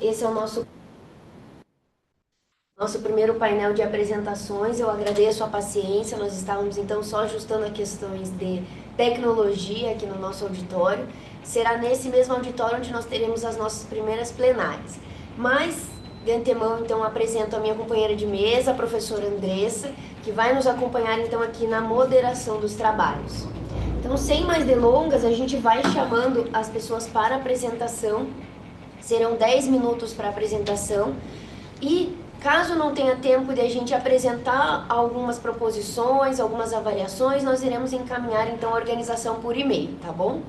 esse é o nosso primeiro painel de apresentações. Eu agradeço a paciência, nós estávamos então só ajustando as questões de tecnologia aqui no nosso auditório. Será nesse mesmo auditório onde nós teremos as nossas primeiras plenárias. Mas, de antemão, então, apresento a minha companheira de mesa, a professora Andressa, que vai nos acompanhar então aqui na moderação dos trabalhos. Então, sem mais delongas, a gente vai chamando as pessoas para a apresentação. Serão 10 minutos para a apresentação e caso não tenha tempo de a gente apresentar algumas proposições, algumas avaliações, nós iremos encaminhar então a organização por e-mail, tá bom?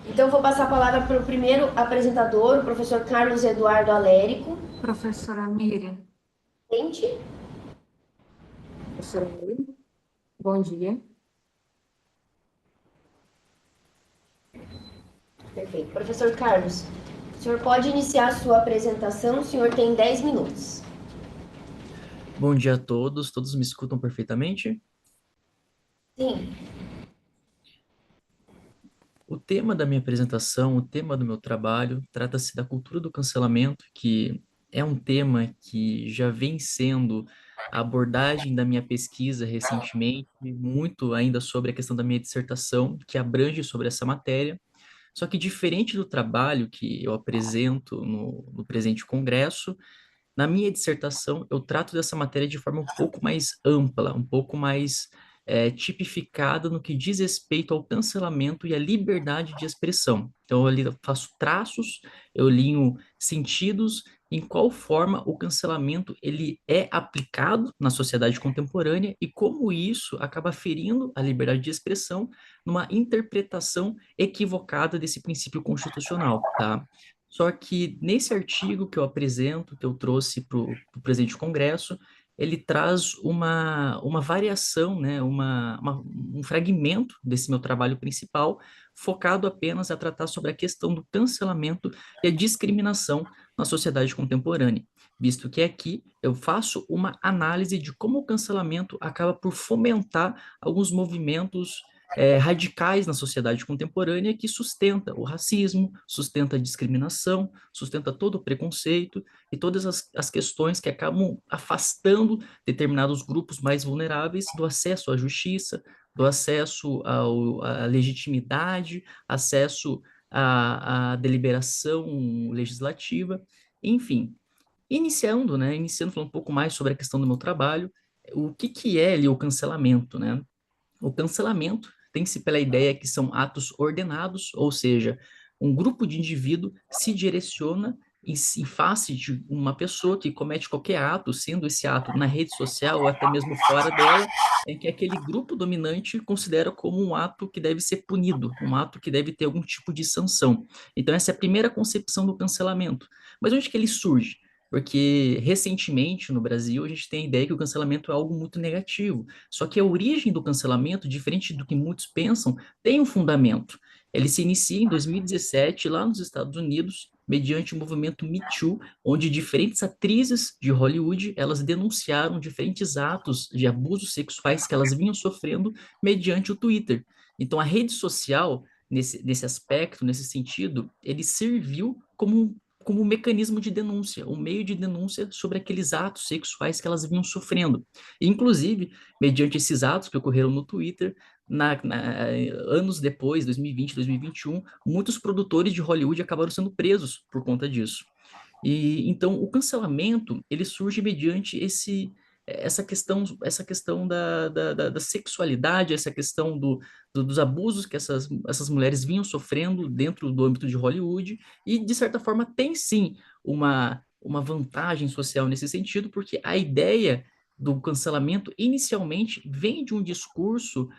Então vou passar a palavra para o primeiro apresentador, o professor Carlos Eduardo Alérico. Professora Miriam. Gente. Professora Miriam, bom dia. Perfeito. Professor Carlos, o senhor pode iniciar a sua apresentação, o senhor tem 10 minutos. Bom dia a todos, todos me escutam perfeitamente? Sim. O tema da minha apresentação, o tema do meu trabalho, trata-se da cultura do cancelamento, que é um tema que já vem sendo a abordagem da minha pesquisa recentemente, muito ainda sobre a questão da minha dissertação, que abrange sobre essa matéria. Só que diferente do trabalho que eu apresento no presente congresso, na minha dissertação, eu trato dessa matéria de forma um pouco mais ampla, um pouco mais tipificada no que diz respeito ao cancelamento e à liberdade de expressão. Então, eu ali faço traços, eu linho sentidos, em qual forma o cancelamento ele é aplicado na sociedade contemporânea e como isso acaba ferindo a liberdade de expressão numa interpretação equivocada desse princípio constitucional, tá? Só que nesse artigo que eu apresento, que eu trouxe para o presente congresso, ele traz uma variação, né, um fragmento desse meu trabalho principal, focado apenas a tratar sobre a questão do cancelamento e a discriminação na sociedade contemporânea, visto que aqui eu faço uma análise de como o cancelamento acaba por fomentar alguns movimentos radicais na sociedade contemporânea que sustenta o racismo, sustenta a discriminação, sustenta todo o preconceito e todas as questões que acabam afastando determinados grupos mais vulneráveis do acesso à justiça, do acesso à legitimidade, acesso à deliberação legislativa, enfim. Iniciando falando um pouco mais sobre a questão do meu trabalho, o que é ali o cancelamento, né? O cancelamento tem-se pela ideia que são atos ordenados, ou seja, um grupo de indivíduo se direciona em face de uma pessoa que comete qualquer ato, sendo esse ato na rede social ou até mesmo fora dela, em que aquele grupo dominante considera como um ato que deve ser punido, um ato que deve ter algum tipo de sanção. Então, essa é a primeira concepção do cancelamento. Mas onde que ele surge? Porque recentemente no Brasil a gente tem a ideia que o cancelamento é algo muito negativo. Só que a origem do cancelamento, diferente do que muitos pensam, tem um fundamento. Ele se inicia em 2017, lá nos Estados Unidos, mediante o movimento Me Too, onde diferentes atrizes de Hollywood, elas denunciaram diferentes atos de abusos sexuais que elas vinham sofrendo mediante o Twitter. Então, a rede social, nesse aspecto, nesse sentido, ele serviu como um mecanismo de denúncia, um meio de denúncia sobre aqueles atos sexuais que elas vinham sofrendo. Inclusive, mediante esses atos que ocorreram no Twitter, anos depois, 2020, 2021, muitos produtores de Hollywood acabaram sendo presos por conta disso. E então o cancelamento ele surge mediante essa questão da sexualidade, essa questão dos abusos que essas mulheres vinham sofrendo dentro do âmbito de Hollywood, e de certa forma tem sim uma vantagem social nesse sentido, porque a ideia do cancelamento inicialmente vem de um discurso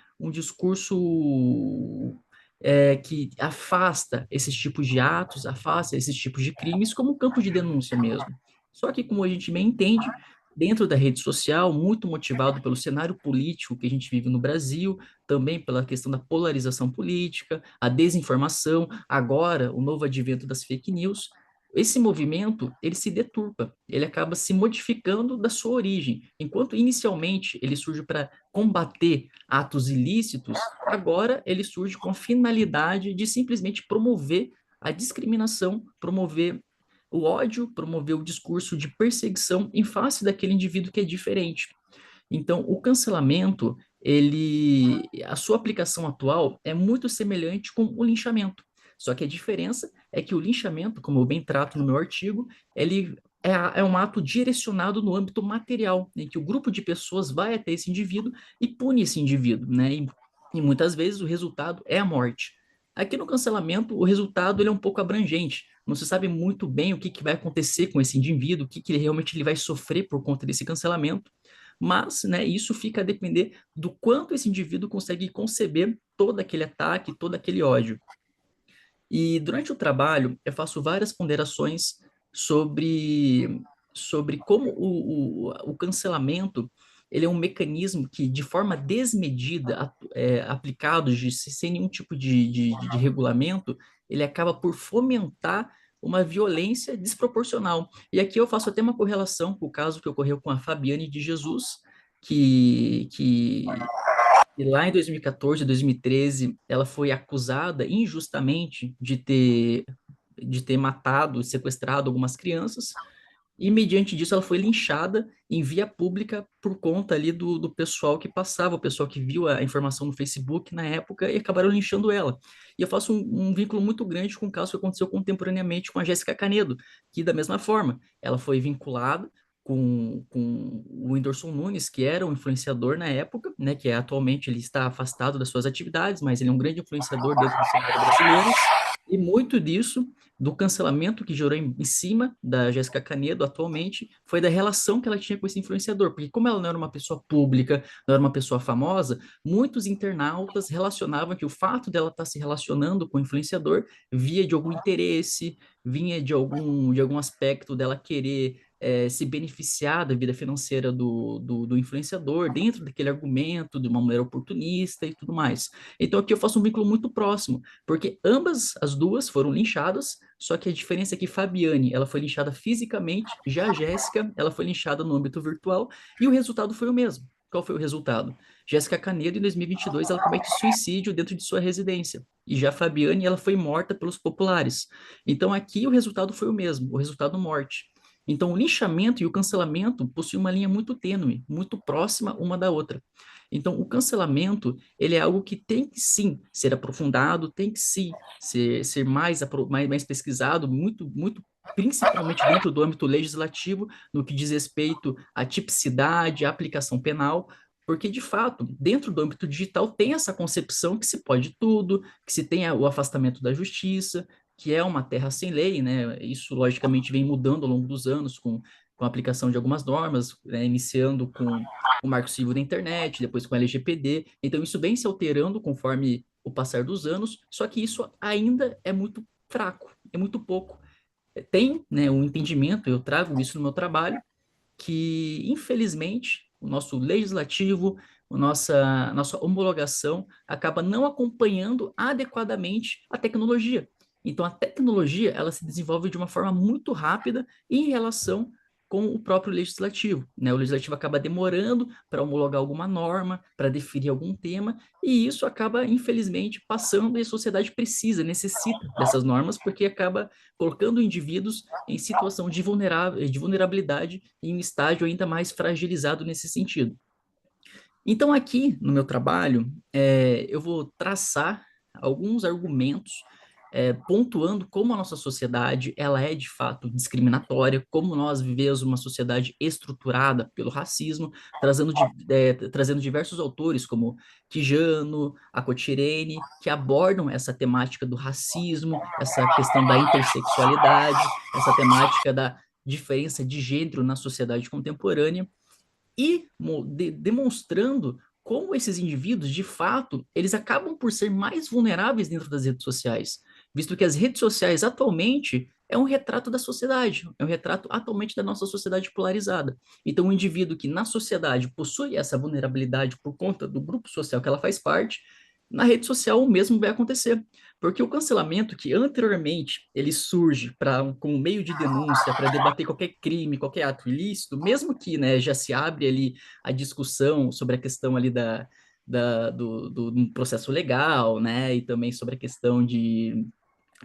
que afasta esses tipos de atos, afasta esses tipos de crimes como campo de denúncia mesmo. Só que, como a gente bem entende, dentro da rede social, muito motivado pelo cenário político que a gente vive no Brasil, também pela questão da polarização política, a desinformação, agora o novo advento das fake news, esse movimento, ele se deturpa, ele acaba se modificando da sua origem. Enquanto inicialmente ele surge para combater atos ilícitos, agora ele surge com a finalidade de simplesmente promover a discriminação, promover O ódio promoveu o discurso de perseguição em face daquele indivíduo que é diferente. Então, o cancelamento, a sua aplicação atual é muito semelhante com o linchamento. Só que a diferença é que o linchamento, como eu bem trato no meu artigo, ele é um ato direcionado no âmbito material, em que o grupo de pessoas vai até esse indivíduo e pune esse indivíduo, né? E muitas vezes o resultado é a morte. Aqui no cancelamento, o resultado ele é um pouco abrangente. Não se sabe muito bem o que, que vai acontecer com esse indivíduo, o que, que ele realmente ele vai sofrer por conta desse cancelamento, mas, né, isso fica a depender do quanto esse indivíduo consegue conceber todo aquele ataque, todo aquele ódio. E durante o trabalho, eu faço várias ponderações sobre como o cancelamento ele é um mecanismo que, de forma desmedida, aplicado sem nenhum tipo de regulamento, ele acaba por fomentar uma violência desproporcional. E aqui eu faço até uma correlação com o caso que ocorreu com a Fabiane de Jesus, que e lá em 2014, 2013, ela foi acusada injustamente de ter matado, sequestrado algumas crianças, e mediante disso ela foi linchada em via pública por conta ali do pessoal que passava, o pessoal que viu a informação no Facebook na época e acabaram linchando ela. E eu faço um vínculo muito grande com o caso que aconteceu contemporaneamente com a Jéssica Canedo, que da mesma forma, ela foi vinculada com o Whindersson Nunes, que era um influenciador na época, né, que atualmente ele está afastado das suas atividades, mas ele é um grande influenciador dentro do cenário brasileiro, e muito disso do cancelamento que gerou em cima da Jéssica Canedo atualmente foi da relação que ela tinha com esse influenciador, porque como ela não era uma pessoa pública, não era uma pessoa famosa, muitos internautas relacionavam que o fato dela estar se relacionando com o influenciador via de algum interesse, vinha de algum aspecto dela querer se beneficiar da vida financeira do influenciador, dentro daquele argumento de uma mulher oportunista e tudo mais. Então aqui eu faço um vínculo muito próximo, porque ambas, as duas, foram linchadas, só que a diferença é que Fabiane, ela foi linchada fisicamente, já a Jéssica, ela foi linchada no âmbito virtual, e o resultado foi o mesmo. Qual foi o resultado? Jéssica Canedo, em 2022, ela comete suicídio dentro de sua residência. E já a Fabiane, ela foi morta pelos populares. Então, aqui o resultado foi o mesmo, o resultado morte. Então, o linchamento e o cancelamento possuem uma linha muito tênue, muito próxima uma da outra. Então, o cancelamento, ele é algo que tem que sim ser aprofundado, tem que sim ser mais pesquisado, muito, principalmente dentro do âmbito legislativo, no que diz respeito à tipicidade, à aplicação penal, porque, de fato, dentro do âmbito digital tem essa concepção que se pode tudo, que se tem o afastamento da justiça, que é uma terra sem lei, né? Isso, logicamente, vem mudando ao longo dos anos com a aplicação de algumas normas, né? Iniciando com o Marco Civil da Internet, depois com a LGPD. Então, isso vem se alterando conforme o passar dos anos, só que isso ainda é muito fraco, é muito pouco. Tem, né, um entendimento, eu trago isso no meu trabalho, que, infelizmente, o nosso legislativo, a nossa homologação acaba não acompanhando adequadamente a tecnologia. Então, a tecnologia, ela se desenvolve de uma forma muito rápida em relação com o próprio legislativo, né? O legislativo acaba demorando para homologar alguma norma, para definir algum tema, e isso acaba, infelizmente, passando e a sociedade precisa, necessita dessas normas, porque acaba colocando indivíduos em situação de vulnerabilidade em um estágio ainda mais fragilizado nesse sentido. Então, aqui no meu trabalho, eu vou traçar alguns argumentos, pontuando como a nossa sociedade ela é de fato discriminatória, como nós vivemos uma sociedade estruturada pelo racismo, trazendo diversos autores como Quijano, Acotirene, que abordam essa temática do racismo, essa questão da intersexualidade, essa temática da diferença de gênero na sociedade contemporânea e demonstrando como esses indivíduos, de fato, eles acabam por ser mais vulneráveis dentro das redes sociais, visto que as redes sociais atualmente é um retrato da sociedade, é um retrato atualmente da nossa sociedade polarizada. Então, um indivíduo que na sociedade possui essa vulnerabilidade por conta do grupo social que ela faz parte, na rede social o mesmo vai acontecer, porque o cancelamento que anteriormente ele surge como meio de denúncia para debater qualquer crime, qualquer ato ilícito, mesmo que, né, já se abre ali a discussão sobre a questão ali do processo legal, né, e também sobre a questão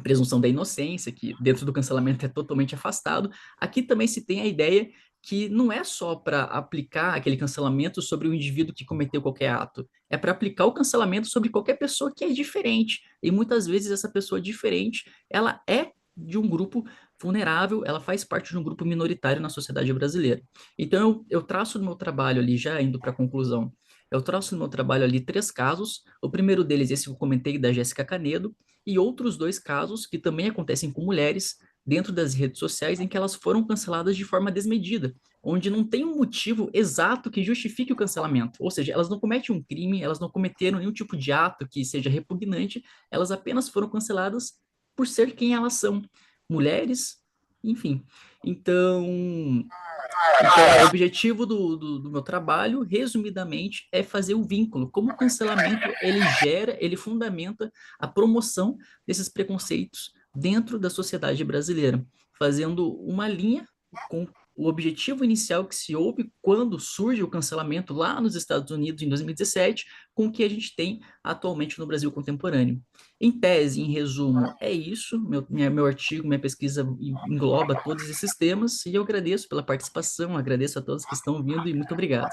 presunção da inocência, que dentro do cancelamento é totalmente afastado, aqui também se tem a ideia que não é só para aplicar aquele cancelamento sobre o indivíduo que cometeu qualquer ato, é para aplicar o cancelamento sobre qualquer pessoa que é diferente. E muitas vezes essa pessoa diferente, ela é de um grupo vulnerável, ela faz parte de um grupo minoritário na sociedade brasileira. Então eu traço no meu trabalho ali, já indo para a conclusão, eu traço no meu trabalho ali 3 casos. O primeiro deles, esse que eu comentei, da Jéssica Canedo, e outros 2 casos que também acontecem com mulheres dentro das redes sociais em que elas foram canceladas de forma desmedida, onde não tem um motivo exato que justifique o cancelamento. Ou seja, elas não cometem um crime, elas não cometeram nenhum tipo de ato que seja repugnante, elas apenas foram canceladas por ser quem elas são, mulheres, enfim. Então, o objetivo do meu trabalho, resumidamente, é fazer o vínculo, como o cancelamento ele gera, ele fundamenta a promoção desses preconceitos dentro da sociedade brasileira, fazendo uma linha com o objetivo inicial que se houve quando surge o cancelamento lá nos Estados Unidos em 2017, com o que a gente tem atualmente no Brasil contemporâneo. Em tese, em resumo, é isso. Meu artigo, minha pesquisa engloba todos esses temas e eu agradeço pela participação, agradeço a todos que estão vindo e muito obrigado.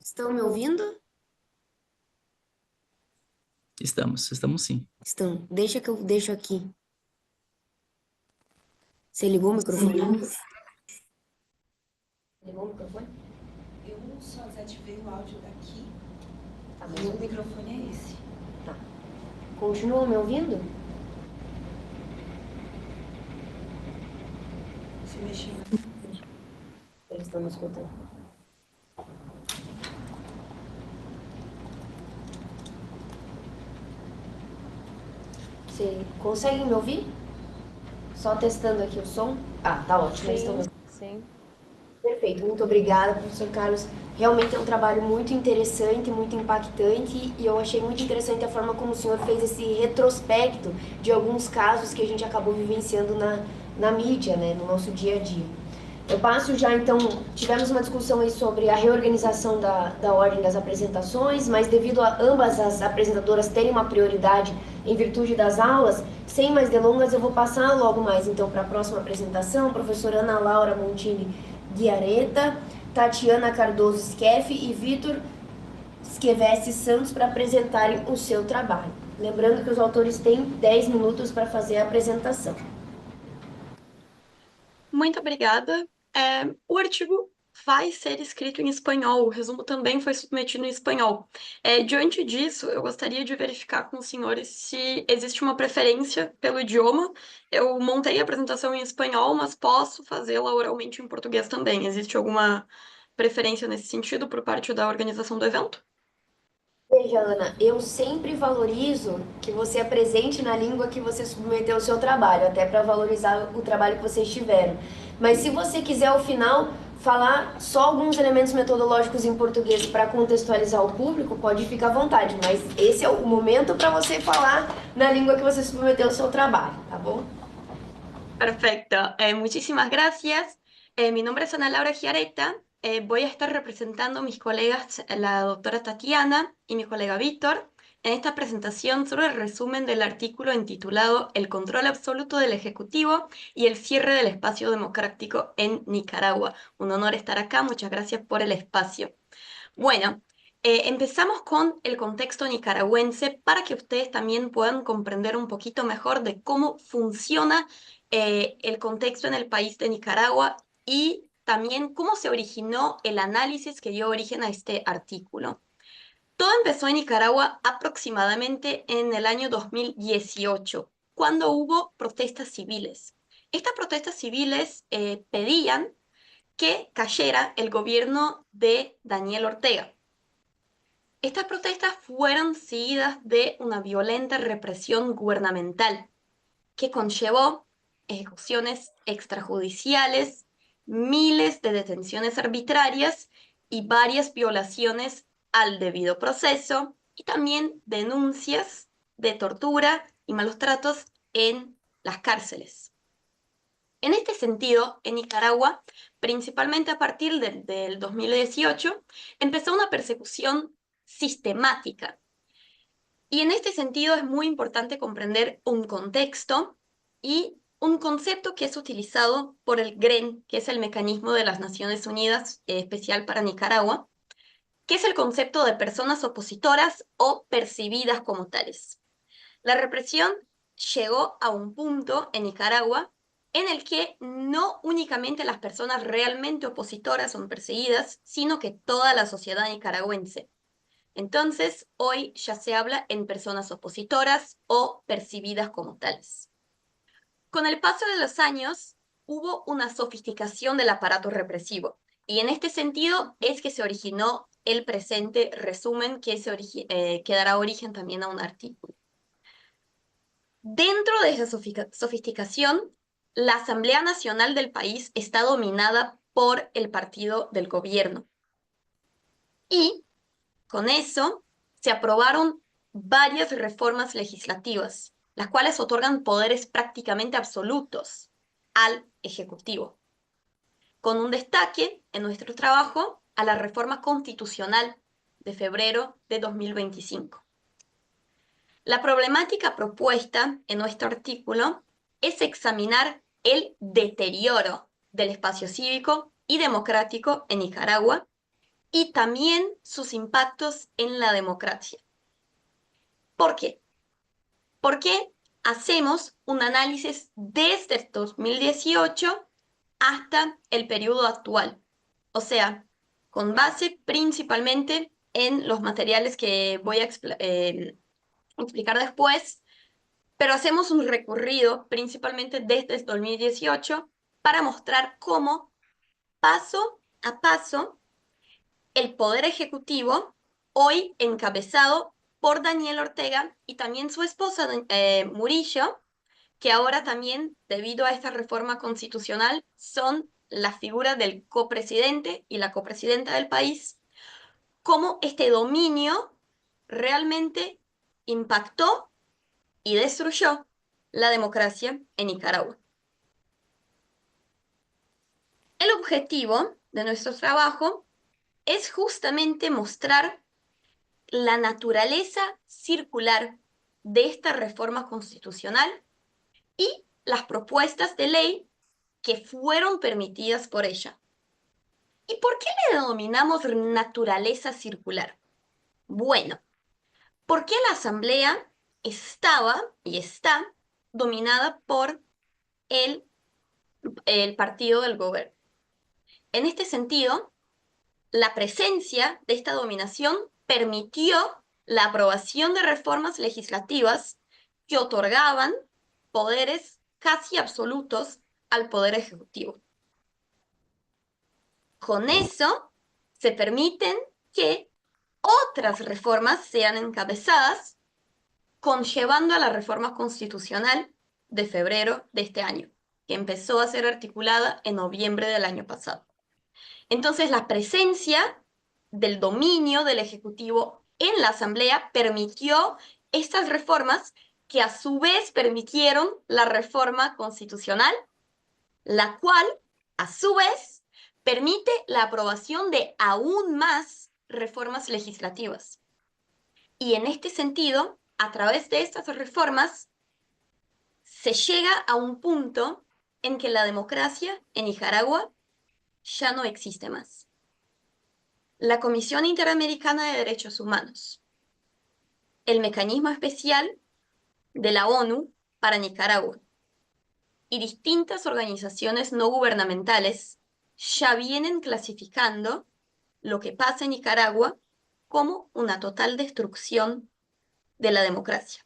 Estão me ouvindo? Estamos sim. Estão. Deixa que eu deixo aqui. Você ligou o microfone? Ligou o microfone? Eu só desativei o áudio daqui. Tá, E o microfone é esse. Tá. Continuam me ouvindo? Se mexer. Eles estão me escutando. Você consegue me ouvir? Só testando aqui o som. Ah, tá ótimo. Eles estão me Sim. Perfeito, muito obrigada, professor Carlos. Realmente é um trabalho muito interessante, muito impactante e eu achei muito interessante a forma como o senhor fez esse retrospecto de alguns casos que a gente acabou vivenciando na mídia, né, no nosso dia a dia. Eu passo já, então, tivemos uma discussão aí sobre a reorganização da ordem das apresentações, mas devido a ambas as apresentadoras terem uma prioridade em virtude das aulas, sem mais delongas, eu vou passar logo mais, então, para a próxima apresentação, professora Ana Laura Montini Guiareta, Tatiana Cardoso Skeff e Vitor Scheveste Santos para apresentarem o seu trabalho. Lembrando que os autores têm 10 minutos para fazer a apresentação. Muito obrigada. O artigo vai ser escrito em espanhol, o resumo também foi submetido em espanhol. Diante disso, eu gostaria de verificar com os senhores se existe uma preferência pelo idioma. Eu montei a apresentação em espanhol, mas posso fazê-la oralmente em português também. Existe alguma preferência nesse sentido por parte da organização do evento? Veja, Ana, eu sempre valorizo que você apresente na língua que você submeteu o seu trabalho, até para valorizar o trabalho que vocês tiveram. Mas se você quiser, ao final, falar só alguns elementos metodológicos em português para contextualizar o público, pode ficar à vontade, mas esse é o momento para você falar na língua que você submeteu o seu trabalho, tá bom? Perfecto. Muchísimas gracias. Mi nombre es Ana Laura Giareta. Voy a estar representando a mis colegas, la doctora Tatiana y mi colega Víctor, en esta presentación sobre el resumen del artículo intitulado El control absoluto del Ejecutivo y el cierre del espacio democrático en Nicaragua. Un honor estar acá. Muchas gracias por el espacio. Bueno, empezamos con el contexto nicaragüense para que ustedes también puedan comprender un poquito mejor de cómo funciona el contexto en el país de Nicaragua y también cómo se originó el análisis que dio origen a este artículo. Todo empezó en Nicaragua aproximadamente en el año 2018, cuando hubo protestas civiles. Estas protestas civiles pedían que cayera el gobierno de Daniel Ortega. Estas protestas fueron seguidas de una violenta represión gubernamental que conllevó ejecuciones extrajudiciales, miles de detenciones arbitrarias y varias violaciones al debido proceso, y también denuncias de tortura y malos tratos en las cárceles. En este sentido, en Nicaragua, principalmente a partir del 2018, empezó una persecución sistemática. Y en este sentido es muy importante comprender un contexto y un concepto que es utilizado por el GREN, que es el Mecanismo de las Naciones Unidas especial para Nicaragua, que es el concepto de personas opositoras o percibidas como tales. La represión llegó a un punto en Nicaragua en el que no únicamente las personas realmente opositoras son perseguidas, sino que toda la sociedad nicaragüense. Entonces, hoy ya se habla en personas opositoras o percibidas como tales. Con el paso de los años, hubo una sofisticación del aparato represivo, y en este sentido es que se originó el presente resumen que dará origen también a un artículo. Dentro de esa sofisticación, la Asamblea Nacional del país está dominada por el partido del gobierno. Y con eso se aprobaron varias reformas legislativas, las cuales otorgan poderes prácticamente absolutos al Ejecutivo, con un destaque en nuestro trabajo a la reforma constitucional de febrero de 2025. La problemática propuesta en nuestro artículo es examinar el deterioro del espacio cívico y democrático en Nicaragua y también sus impactos en la democracia. ¿Por qué? Porque hacemos un análisis desde el 2018 hasta el periodo actual, o sea, con base principalmente en los materiales que voy a explicar después, pero hacemos un recorrido principalmente desde el 2018 para mostrar cómo, paso a paso, el Poder Ejecutivo, hoy encabezado por Daniel Ortega y también su esposa Murillo, que ahora también, debido a esta reforma constitucional, son la figura del copresidente y la copresidenta del país, cómo este dominio realmente impactó y destruyó la democracia en Nicaragua. El objetivo de nuestro trabajo es justamente mostrar la naturaleza circular de esta reforma constitucional y las propuestas de ley que fueron permitidas por ella. ¿Y por qué le denominamos naturaleza circular? Bueno, porque la Asamblea estaba y está dominada por el partido del gobierno. En este sentido, la presencia de esta dominación permitió la aprobación de reformas legislativas que otorgaban poderes casi absolutos al Poder Ejecutivo. Con eso se permiten que otras reformas sean encabezadas, conllevando a la reforma constitucional de febrero de este año, que empezó a ser articulada en noviembre del año pasado. Entonces, la presencia del dominio del Ejecutivo en la Asamblea permitió estas reformas que a su vez permitieron la reforma constitucional, la cual, a su vez, permite la aprobación de aún más reformas legislativas. Y en este sentido, a través de estas reformas, se llega a un punto en que la democracia en Nicaragua ya no existe más. La Comisión Interamericana de Derechos Humanos, el Mecanismo Especial de la ONU para Nicaragua y distintas organizaciones no gubernamentales ya vienen clasificando lo que pasa en Nicaragua como una total destrucción de la democracia.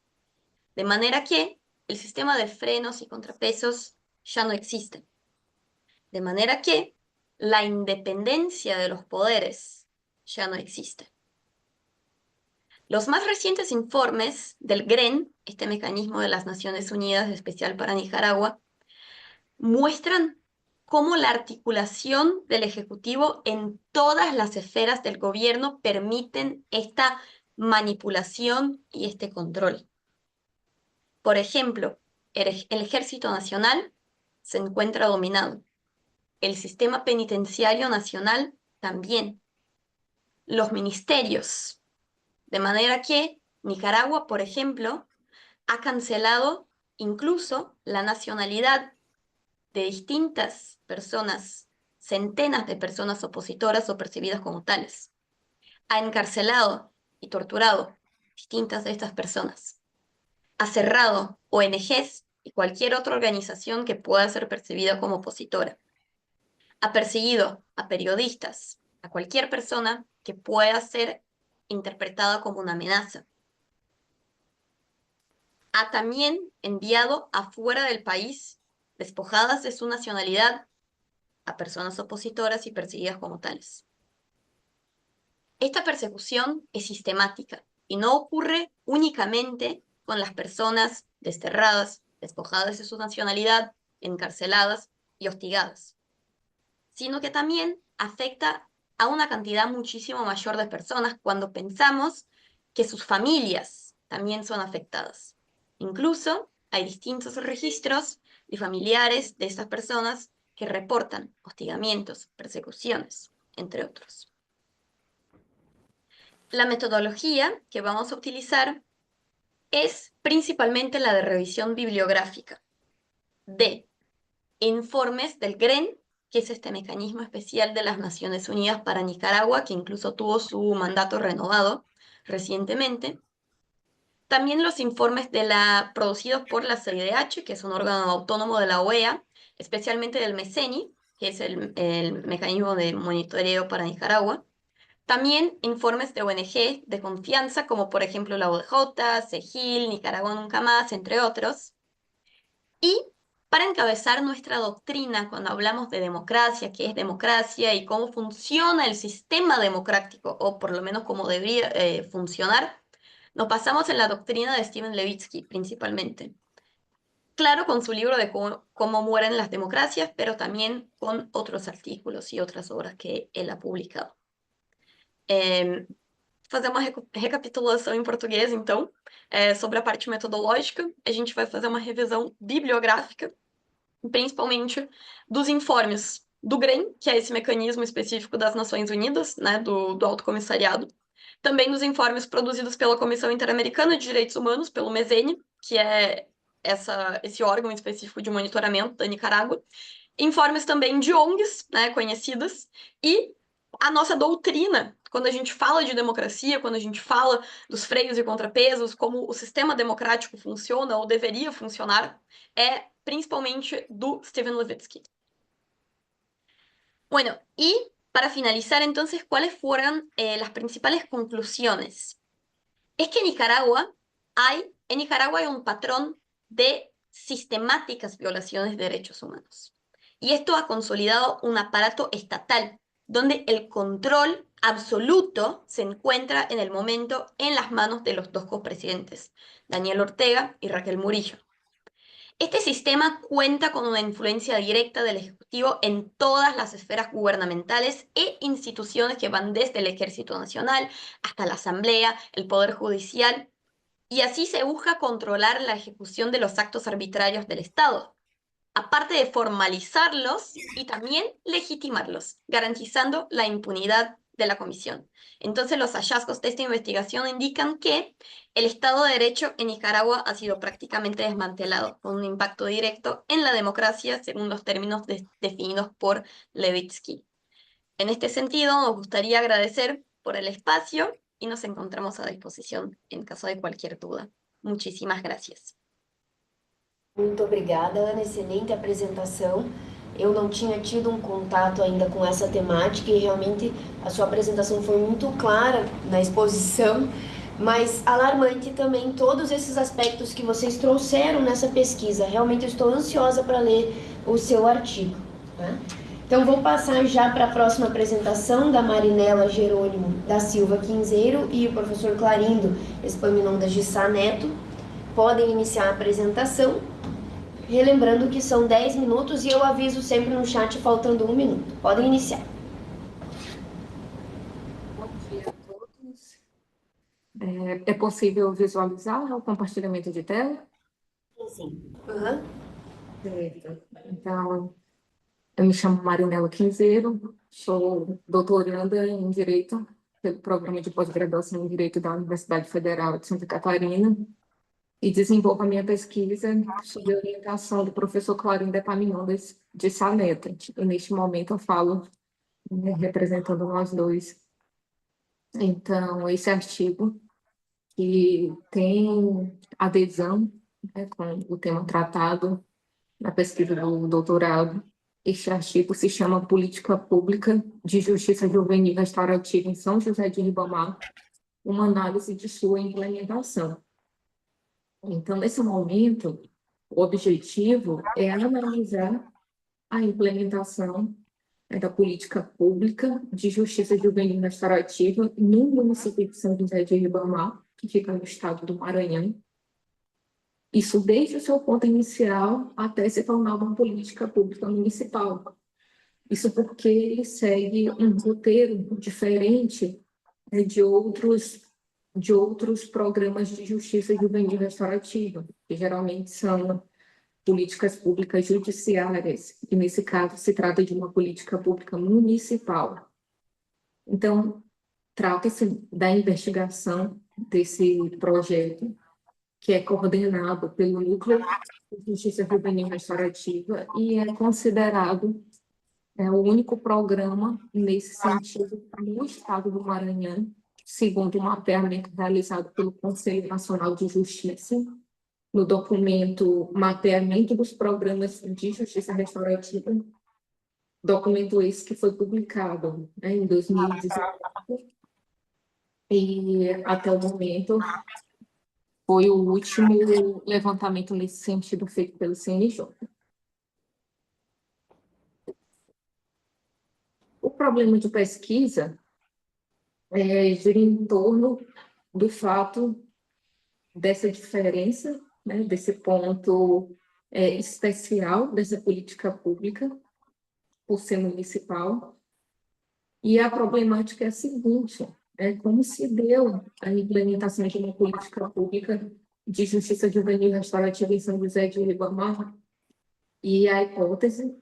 De manera que el sistema de frenos y contrapesos ya no existe. De manera que la independencia de los poderes ya no existe. Los más recientes informes del GREN, este mecanismo de las Naciones Unidas especial para Nicaragua, muestran cómo la articulación del Ejecutivo en todas las esferas del gobierno permiten esta manipulación y este control. Por ejemplo, el Ejército Nacional se encuentra dominado. El sistema penitenciario nacional también. Los ministerios. De manera que Nicaragua, por ejemplo, ha cancelado incluso la nacionalidad de distintas personas, centenas de personas opositoras o percibidas como tales. Ha encarcelado y torturado distintas de estas personas. Ha cerrado ONGs y cualquier otra organización que pueda ser percibida como opositora. Ha perseguido a periodistas, a cualquier persona que pueda ser interpretada como una amenaza. Ha también enviado afuera del país, despojadas de su nacionalidad, a personas opositoras y perseguidas como tales. Esta persecución es sistemática y no ocurre únicamente con las personas desterradas, despojadas de su nacionalidad, encarceladas y hostigadas, sino que también afecta a una cantidad muchísimo mayor de personas cuando pensamos que sus familias también son afectadas. Incluso hay distintos registros de familiares de estas personas que reportan hostigamientos, persecuciones, entre otros. La metodología que vamos a utilizar es principalmente la de revisión bibliográfica de informes del GREN, que es este mecanismo especial de las Naciones Unidas para Nicaragua, que incluso tuvo su mandato renovado recientemente. También los informes producidos por la CIDH, que es un órgano autónomo de la OEA, especialmente del MECENI, que es el mecanismo de monitoreo para Nicaragua. También informes de ONG de confianza, como por ejemplo la ODJ, CEGIL, Nicaragua Nunca Más, entre otros. Y para encabezar nuestra doctrina, cuando hablamos de democracia, qué es democracia y cómo funciona el sistema democrático, o por lo menos cómo debería funcionar, nos basamos en la doctrina de Steven Levitsky, principalmente. Claro, con su libro de cómo mueren las democracias, pero también con otros artículos y otras obras que él ha publicado. Fazer uma recapitulação em português, então, sobre a parte metodológica. A gente vai fazer uma revisão bibliográfica, principalmente dos informes do GREN, que é esse mecanismo específico das Nações Unidas, né, do Alto Comissariado. Também dos informes produzidos pela Comissão Interamericana de Direitos Humanos, pelo MESENI, que é esse órgão específico de monitoramento da Nicarágua. Informes também de ONGs, né, conhecidas, e a nossa doutrina, quando a gente fala de democracia, quando a gente fala dos freios e contrapesos, como o sistema democrático funciona ou deveria funcionar, é principalmente do Steven Levitsky. Bueno, y para finalizar entonces, ¿cuáles fueron las principales conclusiones? Es que en Nicaragua hay un patrón de sistemáticas violaciones de derechos humanos. Y esto ha consolidado un aparato estatal donde el control absoluto se encuentra en el momento en las manos de los dos copresidentes, Daniel Ortega y Raquel Murillo. Este sistema cuenta con una influencia directa del Ejecutivo en todas las esferas gubernamentales e instituciones que van desde el Ejército Nacional hasta la Asamblea, el Poder Judicial, y así se busca controlar la ejecución de los actos arbitrarios del Estado, aparte de formalizarlos y también legitimarlos, garantizando la impunidad de la comisión. Entonces, los hallazgos de esta investigación indican que el Estado de Derecho en Nicaragua ha sido prácticamente desmantelado, con un impacto directo en la democracia, según los términos definidos por Levitsky. En este sentido, nos gustaría agradecer por el espacio y nos encontramos a disposición en caso de cualquier duda. Muchísimas gracias. Muito obrigada, Ana. Excelente apresentação. Eu não tinha tido um contato ainda com essa temática e realmente a sua apresentação foi muito clara na exposição, mas alarmante também todos esses aspectos que vocês trouxeram nessa pesquisa. Realmente eu estou ansiosa para ler o seu artigo, né? Então vou passar já para a próxima apresentação da Marinela Jerônimo da Silva Quinzeiro e o professor Clarindo Epaminondas de Sá Neto. Podem iniciar a apresentação, relembrando que são 10 minutos e eu aviso sempre no chat faltando 1 minuto. Podem iniciar. Bom dia a todos. É possível visualizar o compartilhamento de tela? Sim. Aham. Certo. Então, eu me chamo Marinela Quinzeiro, sou doutoranda em Direito pelo Programa de Pós-Graduação em Direito da Universidade Federal de Santa Catarina e desenvolvo a minha pesquisa sob a orientação do professor Clorinda Epaminondas de Saleta. E neste momento eu falo, né, representando nós dois. Então, esse artigo que tem adesão, né, com o tema tratado na pesquisa do doutorado. Este artigo se chama Política Pública de Justiça Juvenil Restaurativa em São José de Ribamar, uma análise de sua implementação. Então, nesse momento, o objetivo é analisar a implementação, né, da política pública de justiça juvenil restaurativa no município de São José de Ribamar, que fica no estado do Maranhão. Isso desde o seu ponto inicial até se tornar uma política pública municipal. Isso porque ele segue um roteiro diferente, né, de outros programas de justiça juvenil restaurativa, que geralmente são políticas públicas judiciárias, e nesse caso se trata de uma política pública municipal. Então, trata-se da investigação desse projeto, que é coordenado pelo Núcleo de Justiça Juvenil Restaurativa e é considerado o único programa nesse sentido no estado do Maranhão, segundo um mapeamento realizado pelo Conselho Nacional de Justiça, no documento Mapeamento dos Programas de Justiça Restaurativa, documento esse que foi publicado, né, em 2019, e até o momento foi o último levantamento nesse sentido feito pelo CNJ. O problema de pesquisa gira em torno do fato dessa diferença, né, desse ponto especial dessa política pública, por ser municipal. E a problemática é a seguinte: como se deu a implementação de uma política pública de justiça juvenil restaurativa em São José de Ribamar, e a hipótese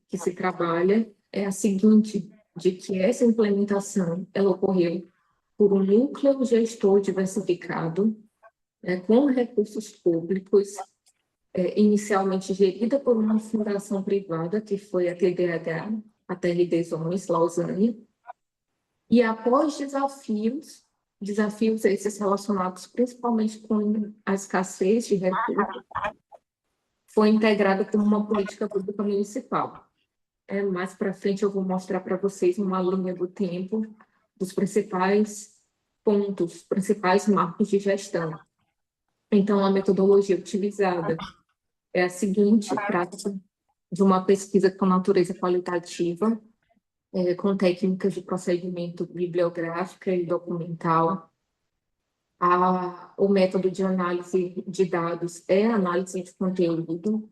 que se trabalha é a seguinte, de que essa implementação ela ocorreu por um núcleo gestor diversificado, com recursos públicos, inicialmente gerida por uma fundação privada, que foi a TDH, a TRD Zones Lausanne, e após desafios esses relacionados principalmente com a escassez de recursos, foi integrado como uma política pública municipal. Mais para frente eu vou mostrar para vocês uma linha do tempo dos principais pontos, principais marcos de gestão. Então, a metodologia utilizada é a seguinte: trata-se de uma pesquisa com natureza qualitativa, com técnicas de procedimento bibliográfica e documental. O método de análise de dados é a análise de conteúdo,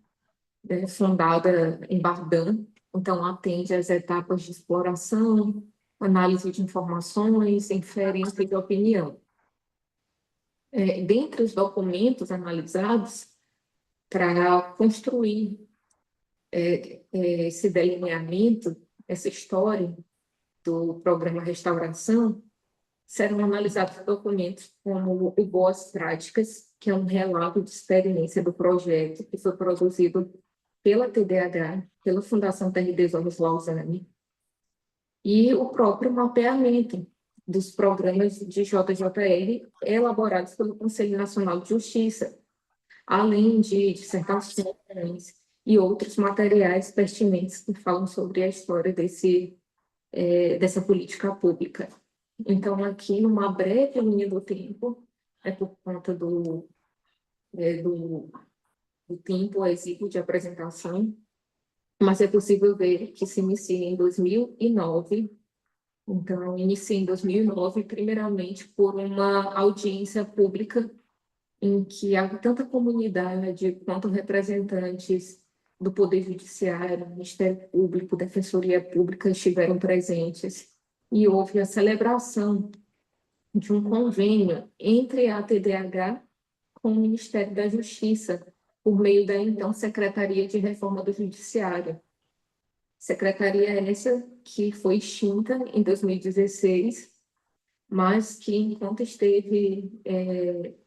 fundada em Bardan, então atende às etapas de exploração, análise de informações, inferência e de opinião. Dentre os documentos analisados, para construir esse delineamento, essa história do programa Restauração, serão analisados documentos como o Boas Práticas, que é um relato de experiência do projeto, que foi produzido pela TDH, pela Fundação TRD Zones Lausanne, e o próprio mapeamento dos programas de JJR elaborados pelo Conselho Nacional de Justiça, além de dissertações e outros materiais pertinentes que falam sobre a história dessa política pública. Então, aqui, numa breve linha do tempo, por conta do tempo exíguo de apresentação, mas é possível ver que se inicia em 2009. Então, inicia em 2009, primeiramente, por uma audiência pública em que tanto a comunidade quanto representantes do Poder Judiciário, Ministério Público, Defensoria Pública estiveram presentes, e houve a celebração de um convênio entre a TDAH com o Ministério da Justiça, por meio da então Secretaria de Reforma do Judiciário. Secretaria essa que foi extinta em 2016, mas que, enquanto esteve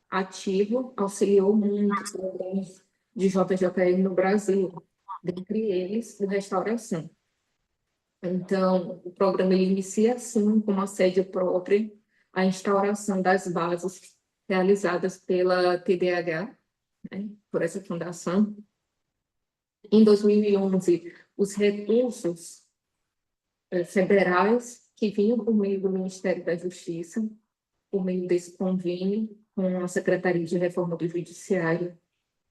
ativo, auxiliou muito programas de JJL no Brasil, dentre eles o Restauração. Então, o programa ele inicia, assim, com uma sede própria, a instauração das bases realizadas pela TDAH, né, por essa fundação. Em 2011, os recursos federais que vinham por meio do Ministério da Justiça, por meio desse convênio com a Secretaria de Reforma do Judiciário,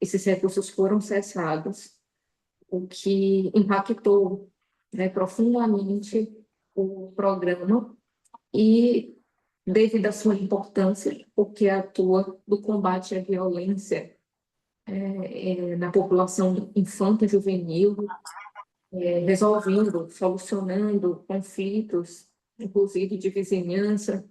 esses recursos foram cessados, o que impactou, né, profundamente o programa e, devido à sua importância, porque atua no combate à violência na população infanto-juvenil, resolvendo, solucionando conflitos, inclusive de vizinhança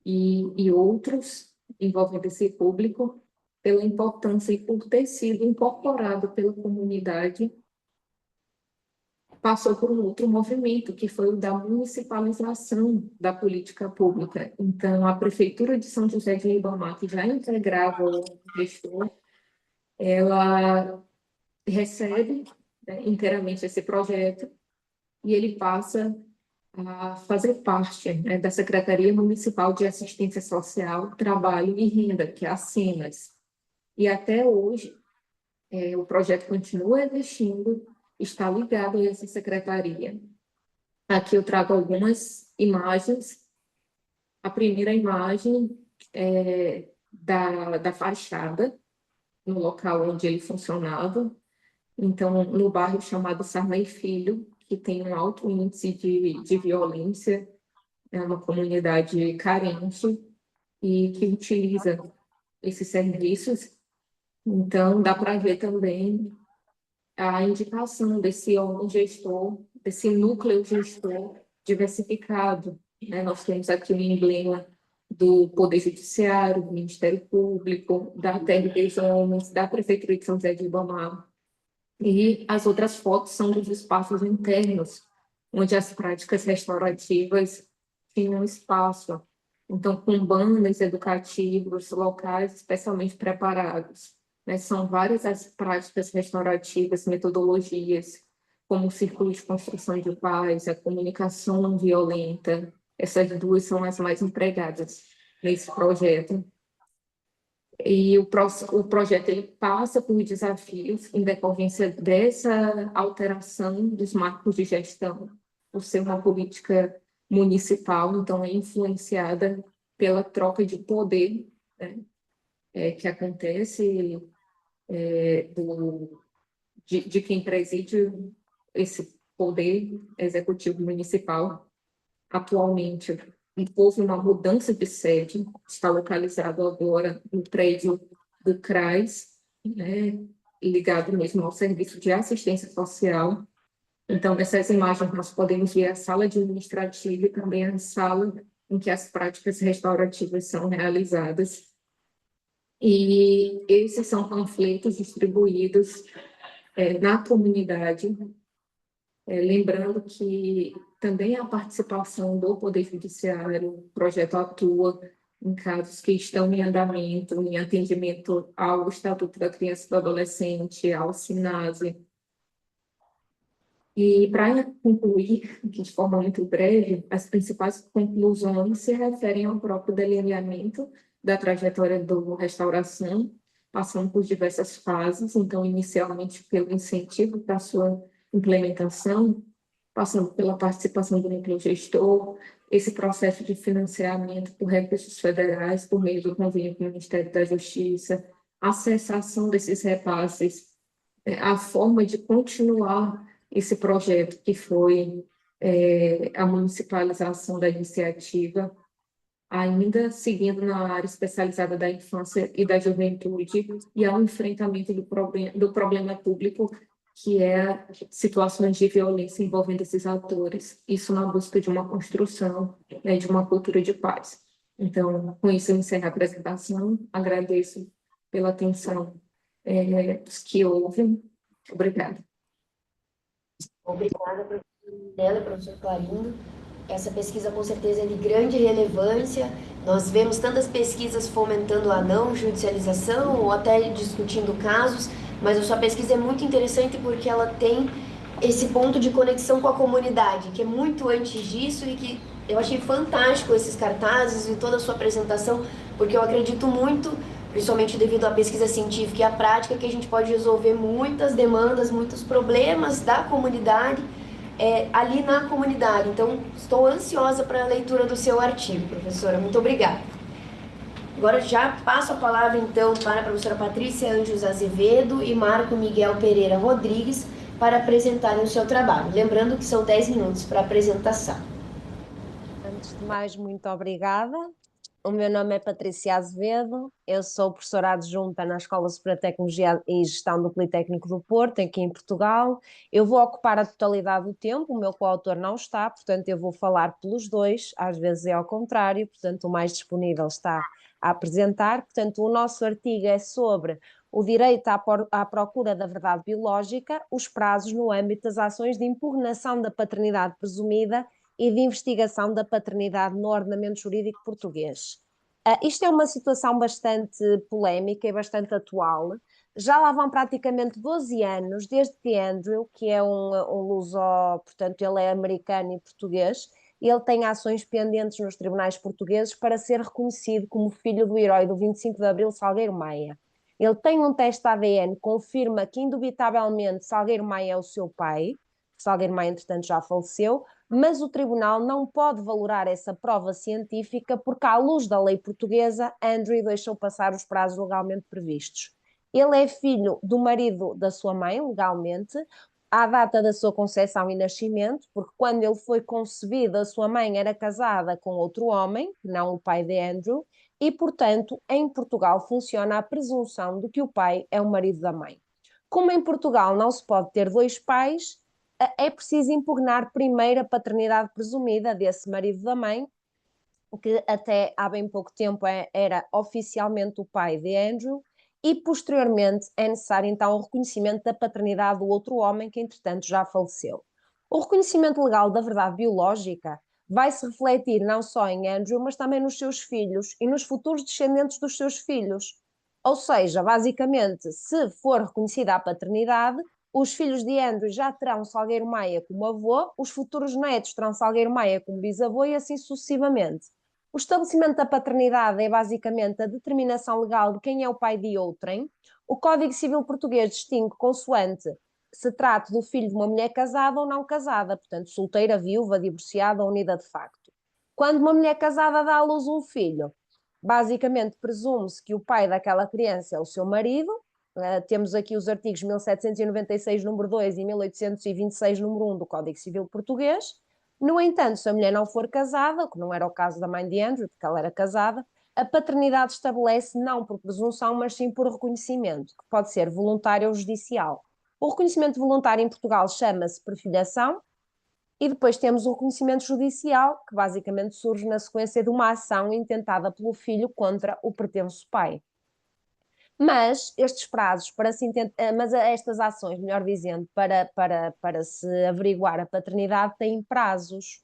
e outros envolvendo esse público, pela importância e por ter sido incorporado pela comunidade, passou por um outro movimento, que foi o da municipalização da política pública. Então, a Prefeitura de São José de Ribamar, que já integrava o gestor, ela recebe, né, inteiramente esse projeto e ele passa a fazer parte, né, da Secretaria Municipal de Assistência Social, Trabalho e Renda, que é a SEMAS. E até hoje, o projeto continua existindo, está ligado a essa secretaria. Aqui eu trago algumas imagens. A primeira imagem é da fachada, no local onde ele funcionava. Então, no bairro chamado Sarney Filho, que tem um alto índice de violência, é uma comunidade carente e que utiliza esses serviços. Então, dá para ver também a indicação desse órgão gestor, desse núcleo gestor diversificado, né? Nós temos aqui o emblema do Poder Judiciário, do Ministério Público, da Terra dos Homens, da Prefeitura de São José de Ribamar. E as outras fotos são dos espaços internos, onde as práticas restaurativas tinham espaço. Então, com banners educativos locais especialmente preparados, né? São várias as práticas restaurativas, metodologias, como o Círculo de Construção de Paz, a comunicação não violenta. Essas duas são as mais empregadas nesse projeto. E o projeto ele passa por desafios em decorrência dessa alteração dos marcos de gestão, por ser uma política municipal, então é influenciada pela troca de poder, né, que acontece de quem preside esse poder executivo municipal. Atualmente, houve uma mudança de sede, está localizado agora no prédio do CRAS, né, ligado mesmo ao Serviço de Assistência Social. Então, nessas imagens, nós podemos ver a sala administrativa e também a sala em que as práticas restaurativas são realizadas. E esses são panfletos distribuídos na comunidade, lembrando que também a participação do Poder Judiciário, o projeto atua em casos que estão em andamento, em atendimento ao Estatuto da Criança e do Adolescente, ao SINASE. E, para concluir, de forma muito breve, as principais conclusões se referem ao próprio delineamento da trajetória do Restauração, passando por diversas fases, então, inicialmente pelo incentivo para a sua implementação, passando pela participação do núcleo gestor, esse processo de financiamento por recursos federais, por meio do convênio com o Ministério da Justiça, a cessação desses repasses, a forma de continuar esse projeto, que foi a municipalização da iniciativa, ainda seguindo na área especializada da infância e da juventude, e ao enfrentamento do problema público, que é situações de violência envolvendo esses atores, isso na busca de uma construção, né, de uma cultura de paz. Então, com isso, eu encerro a apresentação. Agradeço pela atenção dos que ouvem. Obrigada. Obrigada, professora Mirella e professor Clarindo. Essa pesquisa com certeza é de grande relevância. Nós vemos tantas pesquisas fomentando a não judicialização ou até discutindo casos, mas a sua pesquisa é muito interessante porque ela tem esse ponto de conexão com a comunidade, que é muito antes disso e que eu achei fantástico esses cartazes e toda a sua apresentação, porque eu acredito muito, principalmente devido à pesquisa científica e à prática, que a gente pode resolver muitas demandas, muitos problemas da comunidade ali na comunidade. Então, estou ansiosa para a leitura do seu artigo, professora. Muito obrigada. Agora já passo a palavra, então, para a professora Patrícia Anjos Azevedo e Marco Miguel Pereira Rodrigues para apresentarem o seu trabalho. Lembrando que são 10 minutos para a apresentação. Antes de mais, muito obrigada. O meu nome é Patrícia Azevedo, eu sou professora adjunta na Escola Superior de Tecnologia e Gestão do Politécnico do Porto, aqui em Portugal. Eu vou ocupar a totalidade do tempo, o meu coautor não está, portanto eu vou falar pelos dois, às vezes é ao contrário, portanto o mais disponível está a apresentar. Portanto, o nosso artigo é sobre o direito à procura da verdade biológica, os prazos no âmbito das ações de impugnação da paternidade presumida e de investigação da paternidade no ordenamento jurídico português. Isto é uma situação bastante polémica e bastante atual. Já lá vão praticamente 12 anos desde que Andrew, que é um luso, portanto ele é americano e português, ele tem ações pendentes nos tribunais portugueses para ser reconhecido como filho do herói do 25 de Abril, Salgueiro Maia. Ele tem um teste ADN que confirma que indubitavelmente Salgueiro Maia é o seu pai. Salgueiro Maia, entretanto, já faleceu, mas o tribunal não pode valorar essa prova científica porque, à luz da lei portuguesa, Andrew deixou passar os prazos legalmente previstos. Ele é filho do marido da sua mãe, legalmente, à data da sua concepção e nascimento, porque quando ele foi concebido, a sua mãe era casada com outro homem, não o pai de Andrew, e, portanto, em Portugal funciona a presunção de que o pai é o marido da mãe. Como em Portugal não se pode ter dois pais, é preciso impugnar primeiro a paternidade presumida desse marido da mãe, que até há bem pouco tempo era oficialmente o pai de Andrew, e posteriormente é necessário então o reconhecimento da paternidade do outro homem, que entretanto já faleceu. O reconhecimento legal da verdade biológica vai se refletir não só em Andrew, mas também nos seus filhos e nos futuros descendentes dos seus filhos. Ou seja, basicamente, se for reconhecida a paternidade, os filhos de Andrew já terão Salgueiro Maia como avô, os futuros netos terão Salgueiro Maia como bisavô e assim sucessivamente. O estabelecimento da paternidade é basicamente a determinação legal de quem é o pai de outrem. O Código Civil Português distingue consoante se trata do filho de uma mulher casada ou não casada, portanto, solteira, viúva, divorciada ou unida de facto. Quando uma mulher casada dá à luz um filho, basicamente presume-se que o pai daquela criança é o seu marido. Temos aqui os artigos 1796, número 2 e 1826, número 1 do Código Civil Português. No entanto, se a mulher não for casada, que não era o caso da mãe de Andrew, porque ela era casada, a paternidade estabelece não por presunção, mas sim por reconhecimento, que pode ser voluntário ou judicial. O reconhecimento voluntário em Portugal chama-se prefilhação, e depois temos o reconhecimento judicial, que basicamente surge na sequência de uma ação intentada pelo filho contra o pretenso pai. Mas estes prazos, mas estas ações, melhor dizendo, para se averiguar a paternidade, têm prazos.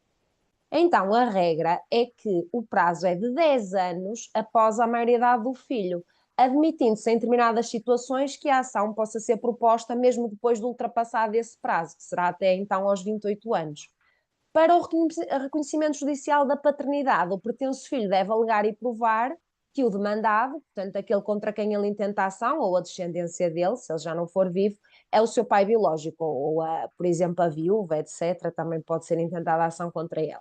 Então, a regra é que o prazo é de 10 anos após a maioridade do filho, admitindo-se em determinadas situações que a ação possa ser proposta mesmo depois de ultrapassado esse prazo, que será até então aos 28 anos. Para o reconhecimento judicial da paternidade, o pretenso filho deve alegar e provar que o demandado, portanto, aquele contra quem ele intenta a ação, ou a descendência dele, se ele já não for vivo, é o seu pai biológico, ou por exemplo, a viúva, etc., também pode ser intentada a ação contra ele.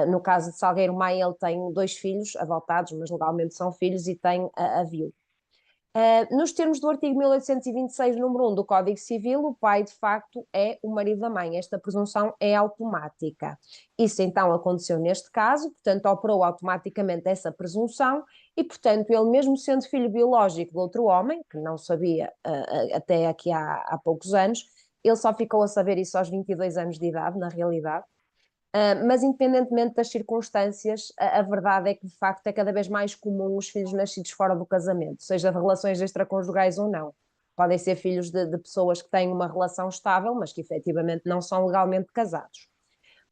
No caso de Salgueiro Maia, ele tem 2 filhos adotados, mas legalmente são filhos, e tem a viúva. Nos termos do artigo 1826, número 1 do Código Civil, o pai, de facto, é o marido da mãe. Esta presunção é automática. Isso, então, aconteceu neste caso, portanto, operou automaticamente essa presunção e, portanto, ele, mesmo sendo filho biológico de outro homem, que não sabia até aqui há poucos anos, ele só ficou a saber isso aos 22 anos de idade, na realidade. Mas independentemente das circunstâncias, a verdade é que de facto é cada vez mais comum os filhos nascidos fora do casamento, seja de relações extraconjugais ou não. Podem ser filhos de pessoas que têm uma relação estável, mas que efetivamente não são legalmente casados.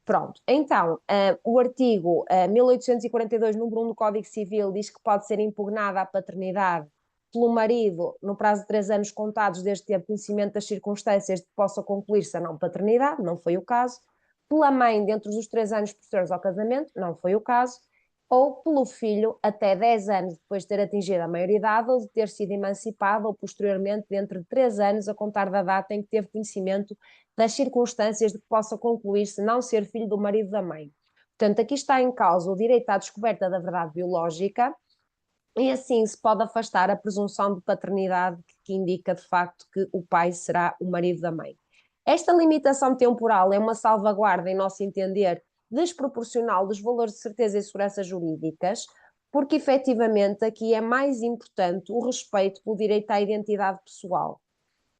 Pronto, então, o artigo 1842, número 1 do Código Civil, diz que pode ser impugnada a paternidade pelo marido no prazo de 3 anos contados desde ter conhecimento das circunstâncias de que possa concluir-se a não paternidade, não foi o caso, pela mãe dentro dos 3 anos posteriores ao casamento, não foi o caso, ou pelo filho até 10 anos depois de ter atingido a maioridade ou de ter sido emancipado ou posteriormente dentro de 3 anos a contar da data em que teve conhecimento das circunstâncias de que possa concluir-se não ser filho do marido da mãe. Portanto, aqui está em causa o direito à descoberta da verdade biológica e assim se pode afastar a presunção de paternidade que indica de facto que o pai será o marido da mãe. Esta limitação temporal é uma salvaguarda, em nosso entender, desproporcional dos valores de certeza e segurança jurídicas, porque efetivamente aqui é mais importante o respeito pelo direito à identidade pessoal.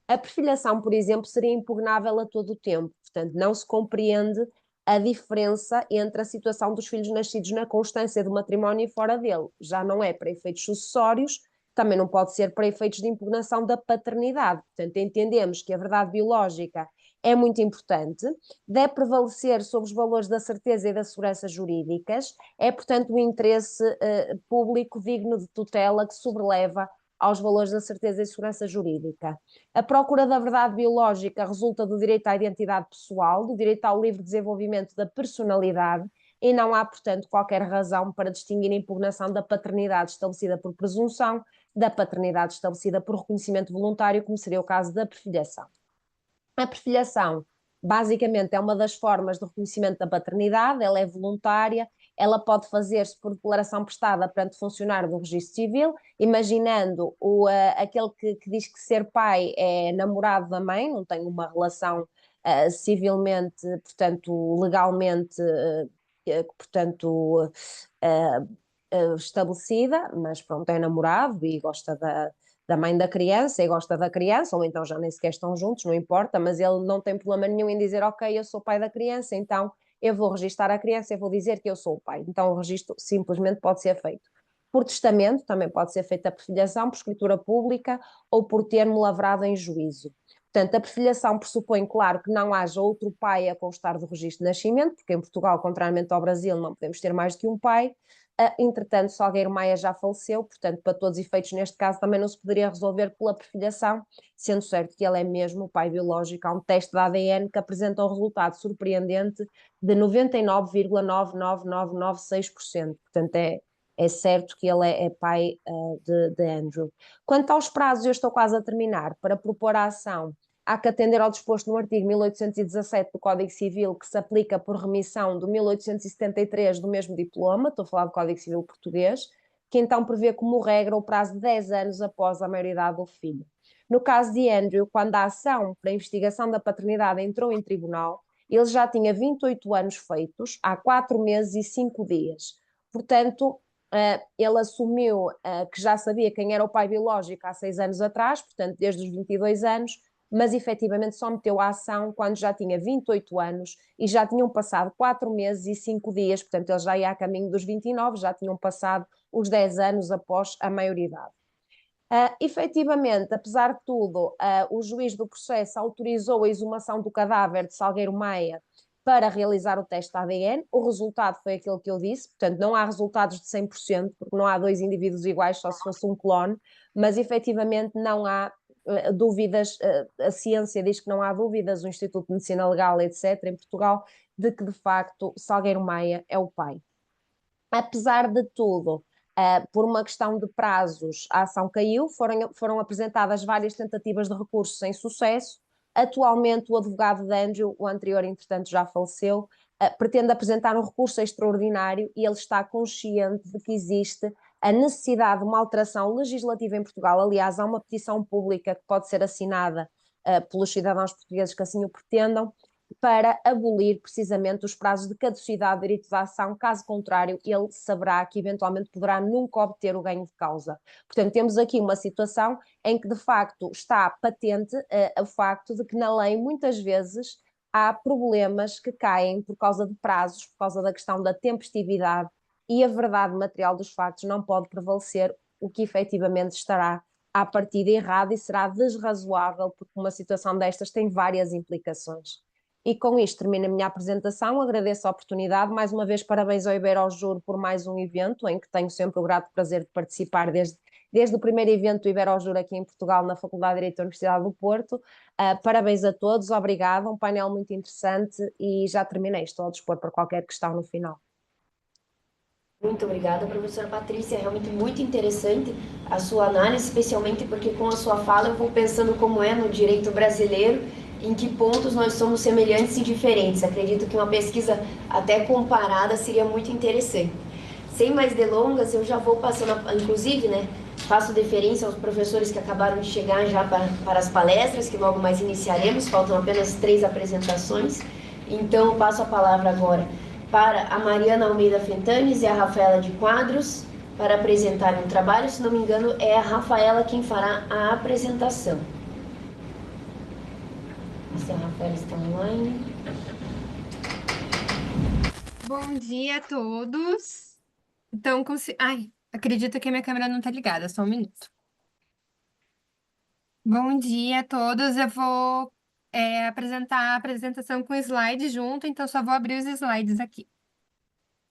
A perfilhação, por exemplo, seria impugnável a todo o tempo, portanto, não se compreende a diferença entre a situação dos filhos nascidos na constância do matrimónio e fora dele. Já não é para efeitos sucessórios, também não pode ser para efeitos de impugnação da paternidade. Portanto, entendemos que a verdade biológica é muito importante, deve prevalecer sobre os valores da certeza e da segurança jurídicas, é, portanto, o interesse público digno de tutela que sobreleva aos valores da certeza e segurança jurídica. A procura da verdade biológica resulta do direito à identidade pessoal, do direito ao livre desenvolvimento da personalidade, e não há, portanto, qualquer razão para distinguir a impugnação da paternidade estabelecida por presunção da paternidade estabelecida por reconhecimento voluntário, como seria o caso da perfilhação. A perfilhação, basicamente, é uma das formas de reconhecimento da paternidade, ela é voluntária, ela pode fazer-se por declaração prestada perante funcionário do registro civil, imaginando aquele que diz que ser pai é namorado da mãe, não tem uma relação civilmente, portanto, legalmente, portanto, estabelecida, mas pronto, é namorado e gosta da mãe da criança e gosta da criança, ou então já nem sequer estão juntos, não importa, mas ele não tem problema nenhum em dizer, ok, eu sou pai da criança, então eu vou registar a criança e vou dizer que eu sou o pai. Então o registro simplesmente pode ser feito por testamento, também pode ser feita a perfilhação, por escritura pública ou por termo lavrado em juízo. Portanto, a perfilhação pressupõe, claro, que não haja outro pai a constar do registro de nascimento, porque em Portugal, contrariamente ao Brasil, não podemos ter mais do que um pai. Entretanto, Salgueiro Maia já faleceu, portanto, para todos os efeitos, neste caso, também não se poderia resolver pela perfilhação, sendo certo que ele é mesmo o pai biológico. Há um teste de ADN que apresenta um resultado surpreendente de 99,99996%. Portanto, é certo que ele é pai de Andrew. Quanto aos prazos, eu estou quase a terminar. Para propor a ação, há que atender ao disposto no artigo 1817 do Código Civil, que se aplica por remissão do 1873 do mesmo diploma, estou a falar do Código Civil português, que então prevê como regra o prazo de 10 anos após a maioridade do filho. No caso de Andrew, quando a ação para a investigação da paternidade entrou em tribunal, ele já tinha 28 anos feitos, há 4 meses e 5 dias. Portanto, ele assumiu que já sabia quem era o pai biológico há 6 anos atrás, portanto, desde os 22 anos, mas efetivamente só meteu a ação quando já tinha 28 anos e já tinham passado 4 meses e 5 dias, portanto ele já ia a caminho dos 29, já tinham passado os 10 anos após a maioridade. Efetivamente, apesar de tudo, o juiz do processo autorizou a exumação do cadáver de Salgueiro Maia para realizar o teste de ADN, o resultado foi aquele que eu disse, portanto não há resultados de 100%, porque não há dois indivíduos iguais, só se fosse um clone, mas efetivamente não há dúvidas, a ciência diz que não há dúvidas, o Instituto de Medicina Legal, etc., em Portugal, de que de facto Salgueiro Maia é o pai. Apesar de tudo, por uma questão de prazos, a ação caiu, foram apresentadas várias tentativas de recurso sem sucesso. Atualmente, o advogado de Andrew, o anterior, entretanto, já faleceu, pretende apresentar um recurso extraordinário e ele está consciente de que existe a necessidade de uma alteração legislativa em Portugal. Aliás, há uma petição pública que pode ser assinada pelos cidadãos portugueses que assim o pretendam, para abolir precisamente os prazos de caducidade do direito de ação, caso contrário, ele saberá que eventualmente poderá nunca obter o ganho de causa. Portanto, temos aqui uma situação em que de facto está patente o facto de que na lei muitas vezes há problemas que caem por causa de prazos, por causa da questão da tempestividade, e a verdade material dos factos não pode prevalecer, o que efetivamente estará à partida errado e será desrazoável, porque uma situação destas tem várias implicações. E com isto termino a minha apresentação, agradeço a oportunidade, mais uma vez parabéns ao Iberojur por mais um evento, em que tenho sempre o grato prazer de participar desde o primeiro evento do Iberojur aqui em Portugal, na Faculdade de Direito da Universidade do Porto. Parabéns a todos, obrigada, um painel muito interessante e já terminei, estou ao dispor para qualquer questão no final. Muito obrigada, professora Patrícia. É realmente muito interessante a sua análise, especialmente porque com a sua fala eu vou pensando como é no direito brasileiro, em que pontos nós somos semelhantes e diferentes. Acredito que uma pesquisa até comparada seria muito interessante. Sem mais delongas, eu já vou passando, inclusive, né, faço deferência aos professores que acabaram de chegar já para as palestras, que logo mais iniciaremos, faltam apenas 3 apresentações. Então, eu passo a palavra agora para a Mariana Almeida Fentanes e a Rafaela de Quadros para apresentarem um trabalho. Se não me engano, é a Rafaela quem fará a apresentação. Se a Rafaela está online. Bom dia a todos. Então, ai, acredito que a minha câmera não está ligada, só um minuto. Bom dia a todos. Eu vou apresentar a apresentação com slide junto, então só vou abrir os slides aqui.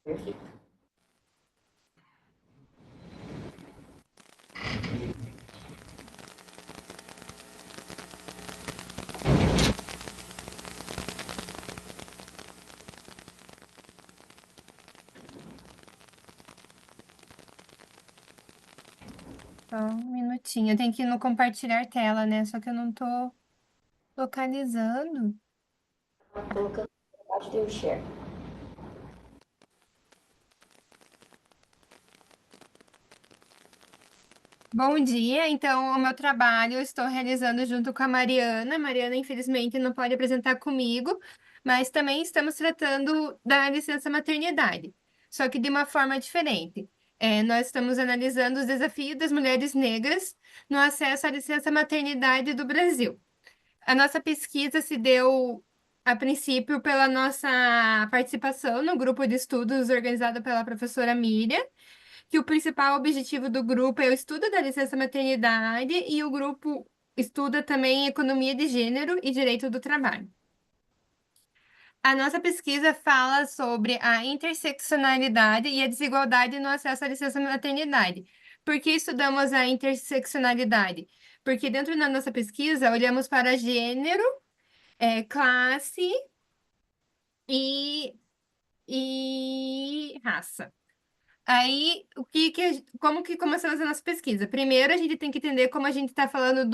Perfeito. Só um minutinho. Eu tenho que ir no compartilhar tela, né? Só que eu não tô localizando. Colocando embaixo do share. Bom dia, então o meu trabalho eu estou realizando junto com a Mariana. A Mariana, infelizmente, não pode apresentar comigo, mas também estamos tratando da licença maternidade, só que de uma forma diferente. Nós estamos analisando os desafios das mulheres negras no acesso à licença maternidade do Brasil. A nossa pesquisa se deu, a princípio, pela nossa participação no grupo de estudos organizado pela professora Miriam, que o principal objetivo do grupo é o estudo da licença maternidade e o grupo estuda também economia de gênero e direito do trabalho. A nossa pesquisa fala sobre a interseccionalidade e a desigualdade no acesso à licença maternidade. Por que estudamos a interseccionalidade? Porque dentro da nossa pesquisa olhamos para gênero, classe e raça. Aí, como que começamos a nossa pesquisa? Primeiro, a gente tem que entender como a gente está falando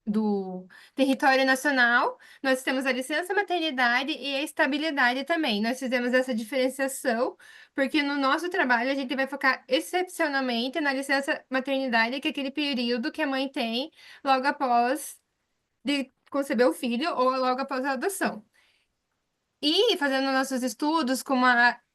do território nacional. Nós temos a licença maternidade e a estabilidade também. Nós fizemos essa diferenciação, porque no nosso trabalho a gente vai focar excepcionalmente na licença maternidade, que é aquele período que a mãe tem logo após de conceber o filho ou logo após a adoção. E fazendo nossos estudos com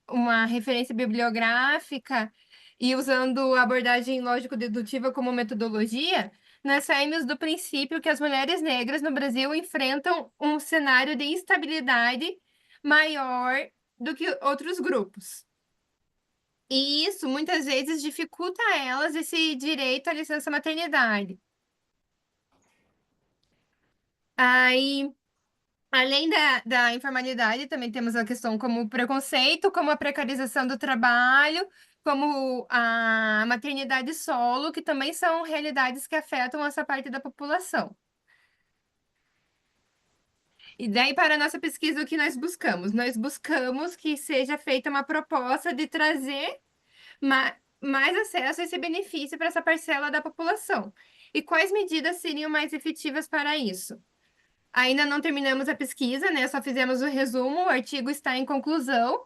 uma referência bibliográfica e usando a abordagem lógico-dedutiva como metodologia, nós saímos do princípio que as mulheres negras no Brasil enfrentam um cenário de instabilidade maior do que outros grupos. E isso muitas vezes dificulta a elas esse direito à licença maternidade. Aí, além da informalidade, também temos a questão como o preconceito, como a precarização do trabalho, como a maternidade solo, que também são realidades que afetam essa parte da população. E daí, para a nossa pesquisa, o que nós buscamos? Nós buscamos que seja feita uma proposta de trazer mais acesso a esse benefício para essa parcela da população. E quais medidas seriam mais efetivas para isso? Ainda não terminamos a pesquisa, né? Só fizemos o resumo, o artigo está em conclusão,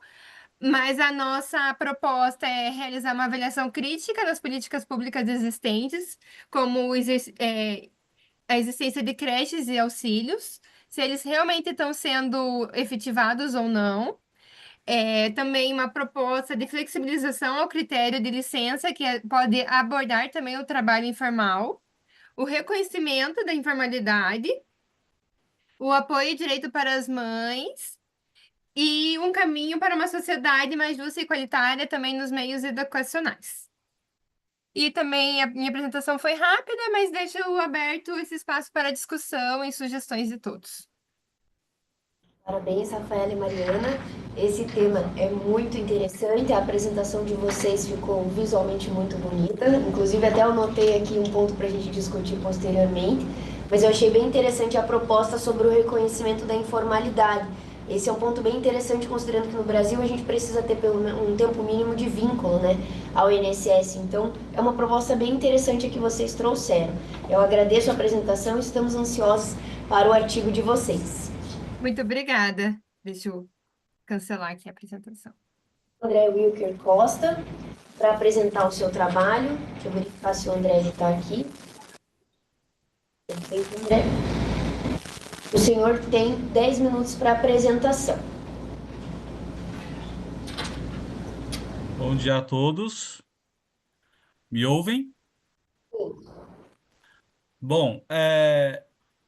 mas a nossa proposta é realizar uma avaliação crítica das políticas públicas existentes, como a existência de creches e auxílios, se eles realmente estão sendo efetivados ou não. Também uma proposta de flexibilização ao critério de licença, que pode abordar também o trabalho informal, o reconhecimento da informalidade, o apoio e direito para as mães e um caminho para uma sociedade mais justa e igualitária também nos meios educacionais. E também a minha apresentação foi rápida, mas deixo aberto esse espaço para discussão e sugestões de todos. Parabéns, Rafaela e Mariana. Esse tema é muito interessante. A apresentação de vocês ficou visualmente muito bonita. Inclusive, até eu notei aqui um ponto para a gente discutir posteriormente. Mas eu achei bem interessante a proposta sobre o reconhecimento da informalidade. Esse é um ponto bem interessante, considerando que no Brasil a gente precisa ter um tempo mínimo de vínculo, né, ao INSS. Então, é uma proposta bem interessante a que vocês trouxeram. Eu agradeço a apresentação e estamos ansiosos para o artigo de vocês. Muito obrigada. Deixa eu cancelar aqui a apresentação. André Wilker Costa, para apresentar o seu trabalho. Deixa eu verificar se o André está aqui. Perfeito, André. O senhor tem 10 minutos para apresentação. Bom dia a todos. Me ouvem? Bom,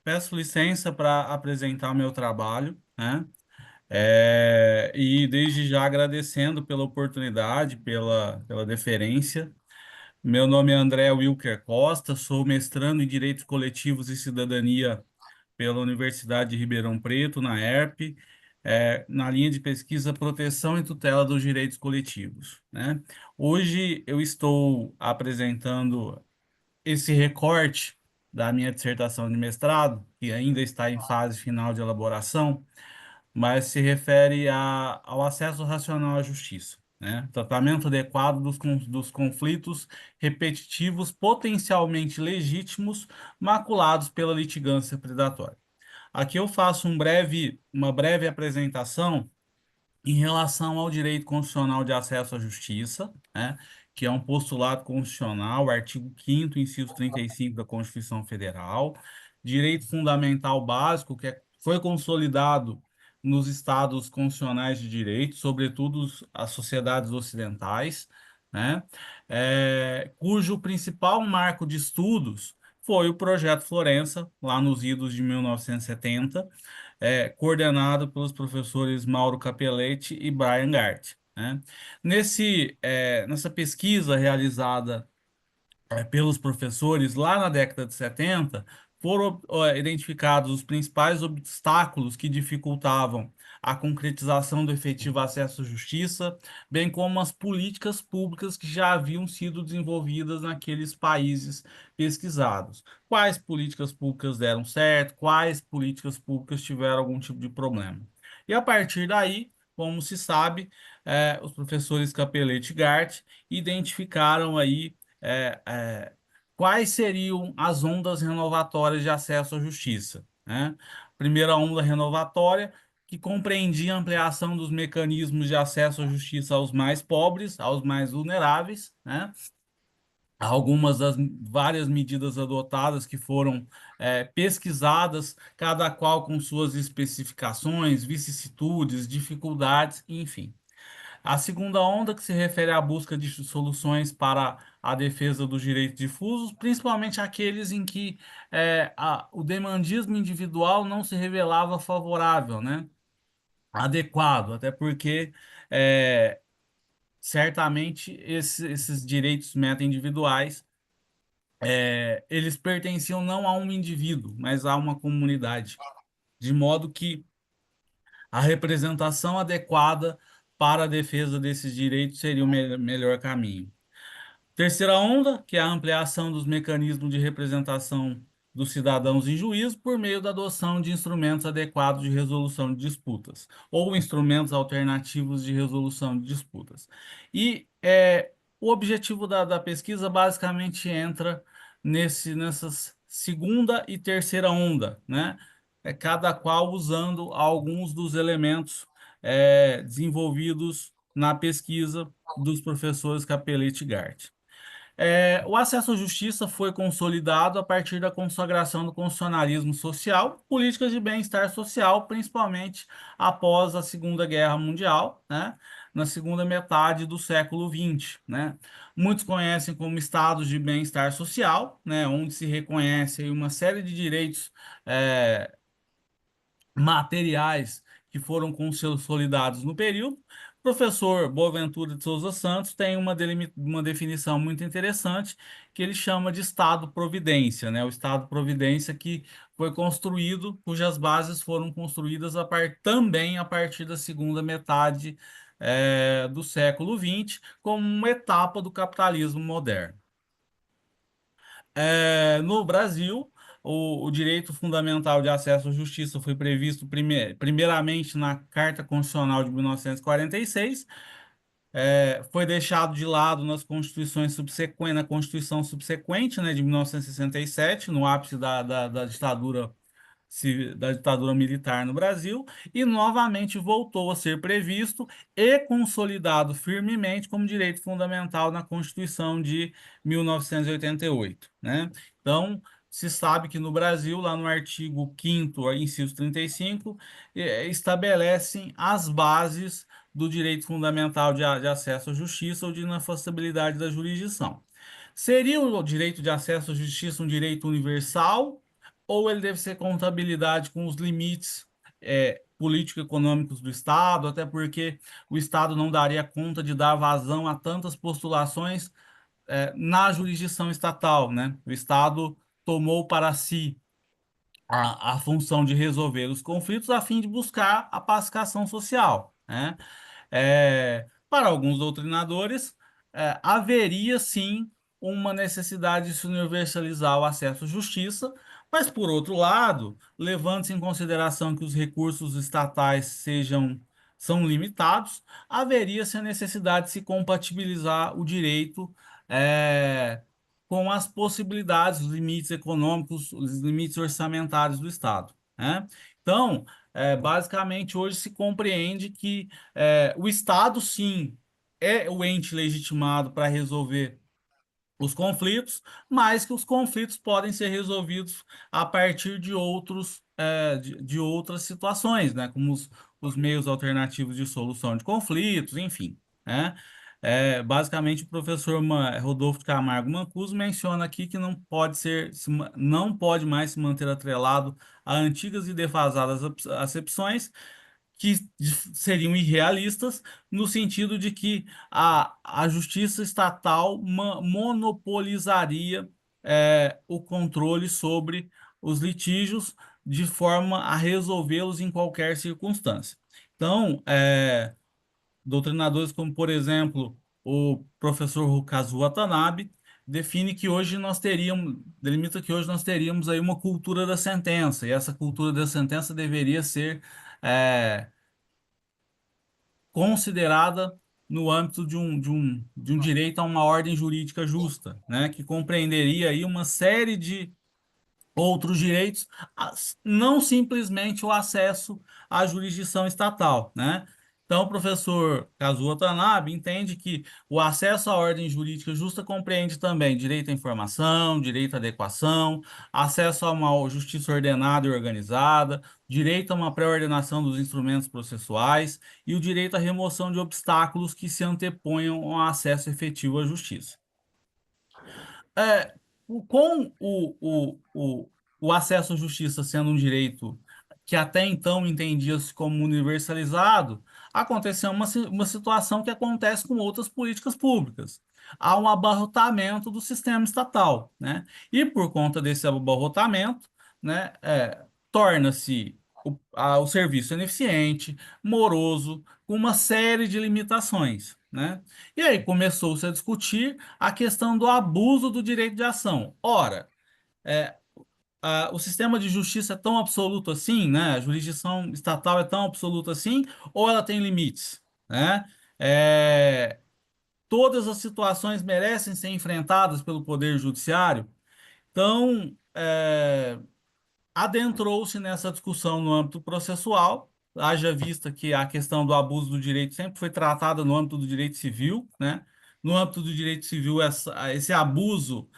peço licença para apresentar meu trabalho, né? E desde já agradecendo pela oportunidade, pela deferência. Meu nome é André Wilker Costa, sou mestrando em Direitos Coletivos e Cidadania pela Universidade de Ribeirão Preto, na ERP, na linha de pesquisa Proteção e Tutela dos Direitos Coletivos, né? Hoje eu estou apresentando esse recorte da minha dissertação de mestrado, que ainda está em fase final de elaboração, mas se refere ao acesso racional à justiça, né? Tratamento adequado dos conflitos repetitivos potencialmente legítimos maculados pela litigância predatória. Aqui eu faço uma breve apresentação em relação ao direito constitucional de acesso à justiça, né, que é um postulado constitucional, artigo 5º, inciso 35 da Constituição Federal, direito fundamental básico, foi consolidado nos estados constitucionais de direito, sobretudo as sociedades ocidentais, né, cujo principal marco de estudos foi o Projeto Florença, lá nos idos de 1970, coordenado pelos professores Mauro Capelletti e Brian Gart, né? Nessa pesquisa realizada pelos professores lá na década de 70, foram identificados os principais obstáculos que dificultavam a concretização do efetivo acesso à justiça, bem como as políticas públicas que já haviam sido desenvolvidas naqueles países pesquisados. Quais políticas públicas deram certo, quais políticas públicas tiveram algum tipo de problema. E a partir daí, como se sabe, os professores Capelletti e Gart identificaram aí quais seriam as ondas renovatórias de acesso à justiça, né? Primeira onda renovatória, que compreendia a ampliação dos mecanismos de acesso à justiça aos mais pobres, aos mais vulneráveis, né? Algumas das várias medidas adotadas que foram pesquisadas, cada qual com suas especificações, vicissitudes, dificuldades, enfim. A segunda onda, que se refere à busca de soluções para a defesa dos direitos difusos, principalmente aqueles em que o demandismo individual não se revelava favorável, né? Adequado, até porque certamente esses direitos meta-individuais eles pertenciam não a um indivíduo, mas a uma comunidade, de modo que a representação adequada para a defesa desses direitos seria o melhor caminho. Terceira onda, que é a ampliação dos mecanismos de representação dos cidadãos em juízo por meio da adoção de instrumentos adequados de resolução de disputas, ou instrumentos alternativos de resolução de disputas. E o objetivo da pesquisa basicamente entra nessas segunda e terceira onda, né? Cada qual usando alguns dos elementos desenvolvidos na pesquisa dos professores Capelletti e Gart. O acesso à justiça foi consolidado a partir da consagração do constitucionalismo social, políticas de bem-estar social, principalmente após a Segunda Guerra Mundial, né, na segunda metade do século XX, né. Muitos conhecem como estados de bem-estar social, né, onde se reconhece aí uma série de direitos materiais que foram consolidados no período. O professor Boaventura de Souza Santos tem uma definição muito interessante que ele chama de Estado-providência, né? O Estado-providência que foi construído, cujas bases foram construídas também a partir da segunda metade do século XX, como uma etapa do capitalismo moderno. No Brasil, o direito fundamental de acesso à justiça foi previsto primeiramente na Carta Constitucional de 1946, foi deixado de lado nas constituições subsequentes, na Constituição subsequente, né, de 1967, no ápice da ditadura da ditadura militar no Brasil, e novamente voltou a ser previsto e consolidado firmemente como direito fundamental na Constituição de 1988, né? Então, se sabe que no Brasil, lá no artigo 5º, inciso 35, estabelecem as bases do direito fundamental de acesso à justiça ou de inafastabilidade da jurisdição. Seria o direito de acesso à justiça um direito universal, ou ele deve ser contabilidade com os limites político-econômicos do Estado, até porque o Estado não daria conta de dar vazão a tantas postulações na jurisdição estatal, né? O Estado tomou para si a função de resolver os conflitos a fim de buscar a pacificação social, né? Para alguns doutrinadores, haveria sim uma necessidade de se universalizar o acesso à justiça, mas, por outro lado, levando-se em consideração que os recursos estatais são limitados, haveria-se a necessidade de se compatibilizar o direito com as possibilidades, os limites econômicos, os limites orçamentários do Estado, né? Então, basicamente, hoje se compreende que o Estado, sim, é o ente legitimado para resolver os conflitos, mas que os conflitos podem ser resolvidos a partir de outras situações, né? Como os meios alternativos de solução de conflitos, enfim, né? Basicamente, o professor Rodolfo de Camargo Mancuso menciona aqui que não pode mais se manter atrelado a antigas e defasadas acepções que seriam irrealistas, no sentido de que a justiça estatal monopolizaria o controle sobre os litígios de forma a resolvê-los em qualquer circunstância. Então, doutrinadores como, por exemplo, o professor Kazuo Watanabe, delimita que hoje nós teríamos aí uma cultura da sentença, e essa cultura da sentença deveria ser considerada no âmbito de um direito a uma ordem jurídica justa, né, que compreenderia aí uma série de outros direitos, não simplesmente o acesso à jurisdição estatal, né? Então, o professor Kazuo Watanabe entende que o acesso à ordem jurídica justa compreende também direito à informação, direito à adequação, acesso a uma justiça ordenada e organizada, direito a uma pré-ordenação dos instrumentos processuais e o direito à remoção de obstáculos que se anteponham ao acesso efetivo à justiça. Com o acesso à justiça sendo um direito que até então entendia-se como universalizado, aconteceu uma situação que acontece com outras políticas públicas. Há um abarrotamento do sistema estatal, né? E por conta desse abarrotamento, né, torna-se o serviço ineficiente, moroso, com uma série de limitações, né? E aí começou-se a discutir a questão do abuso do direito de ação. Ora, o sistema de justiça é tão absoluto assim, né? A jurisdição estatal é tão absoluta assim, ou ela tem limites, né? Todas as situações merecem ser enfrentadas pelo Poder Judiciário. Então, adentrou-se nessa discussão no âmbito processual, haja vista que a questão do abuso do direito sempre foi tratada no âmbito do direito civil, né? No âmbito do direito civil, esse abuso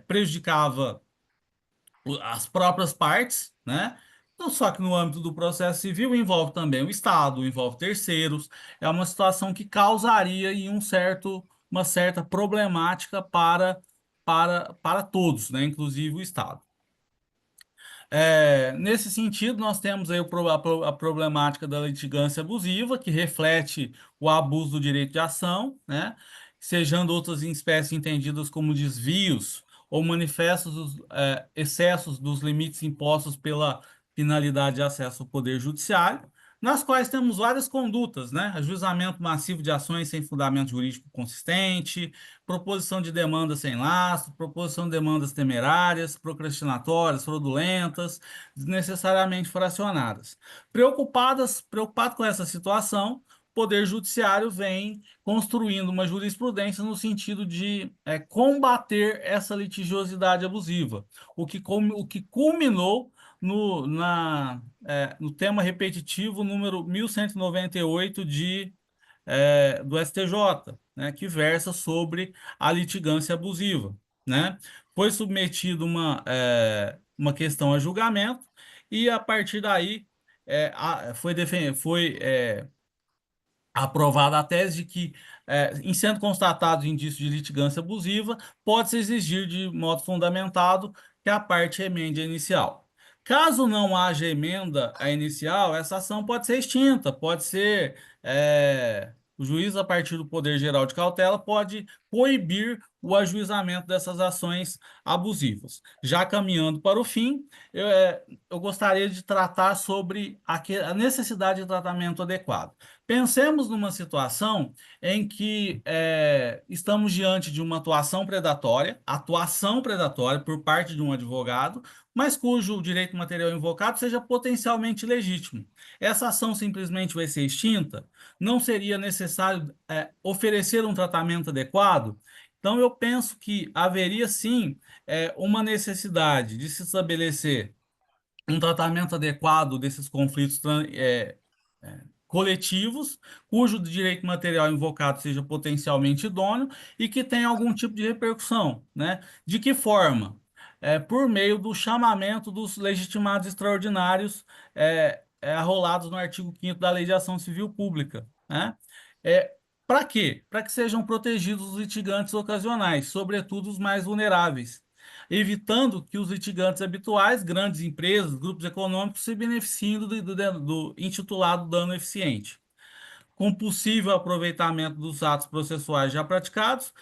prejudicava as próprias partes, né? Não só que no âmbito do processo civil envolve também o Estado, envolve terceiros, é uma situação que causaria aí uma certa problemática para todos, né? Inclusive o Estado. Nesse sentido, nós temos aí a problemática da litigância abusiva, que reflete o abuso do direito de ação, né? Sejando outras espécies entendidas como desvios ou manifestos excessos dos limites impostos pela finalidade de acesso ao poder judiciário, nas quais temos várias condutas, né? Ajuizamento massivo de ações sem fundamento jurídico consistente, proposição de demandas sem lastro, proposição de demandas temerárias, procrastinatórias, fraudulentas, desnecessariamente fracionadas. Preocupado com essa situação, o Poder Judiciário vem construindo uma jurisprudência no sentido de combater essa litigiosidade abusiva, o que culminou no tema repetitivo número 1198 do STJ, né, que versa sobre a litigância abusiva, né? Foi submetido uma questão a julgamento e, a partir daí, foi aprovada a tese de que, em sendo constatados indícios de litigância abusiva, pode-se exigir de modo fundamentado que a parte emende a inicial. Caso não haja emenda à inicial, essa ação pode ser extinta, o juiz, a partir do poder geral de cautela, pode proibir o ajuizamento dessas ações abusivas. Já caminhando para o fim, eu gostaria de tratar sobre a necessidade de tratamento adequado. Pensemos numa situação em que estamos diante de uma atuação predatória por parte de um advogado, mas cujo direito material invocado seja potencialmente legítimo. Essa ação simplesmente vai ser extinta? Não seria necessário oferecer um tratamento adequado? Então, eu penso que haveria sim uma necessidade de se estabelecer um tratamento adequado desses conflitos coletivos, cujo direito material invocado seja potencialmente idôneo e que tenha algum tipo de repercussão, né? De que forma? Por meio do chamamento dos legitimados extraordinários arrolados no artigo 5º da Lei de Ação Civil Pública, né? Para quê? Para que sejam protegidos os litigantes ocasionais, sobretudo os mais vulneráveis, evitando que os litigantes habituais, grandes empresas, grupos econômicos, se beneficiem do intitulado dano eficiente, com possível aproveitamento dos atos processuais já praticados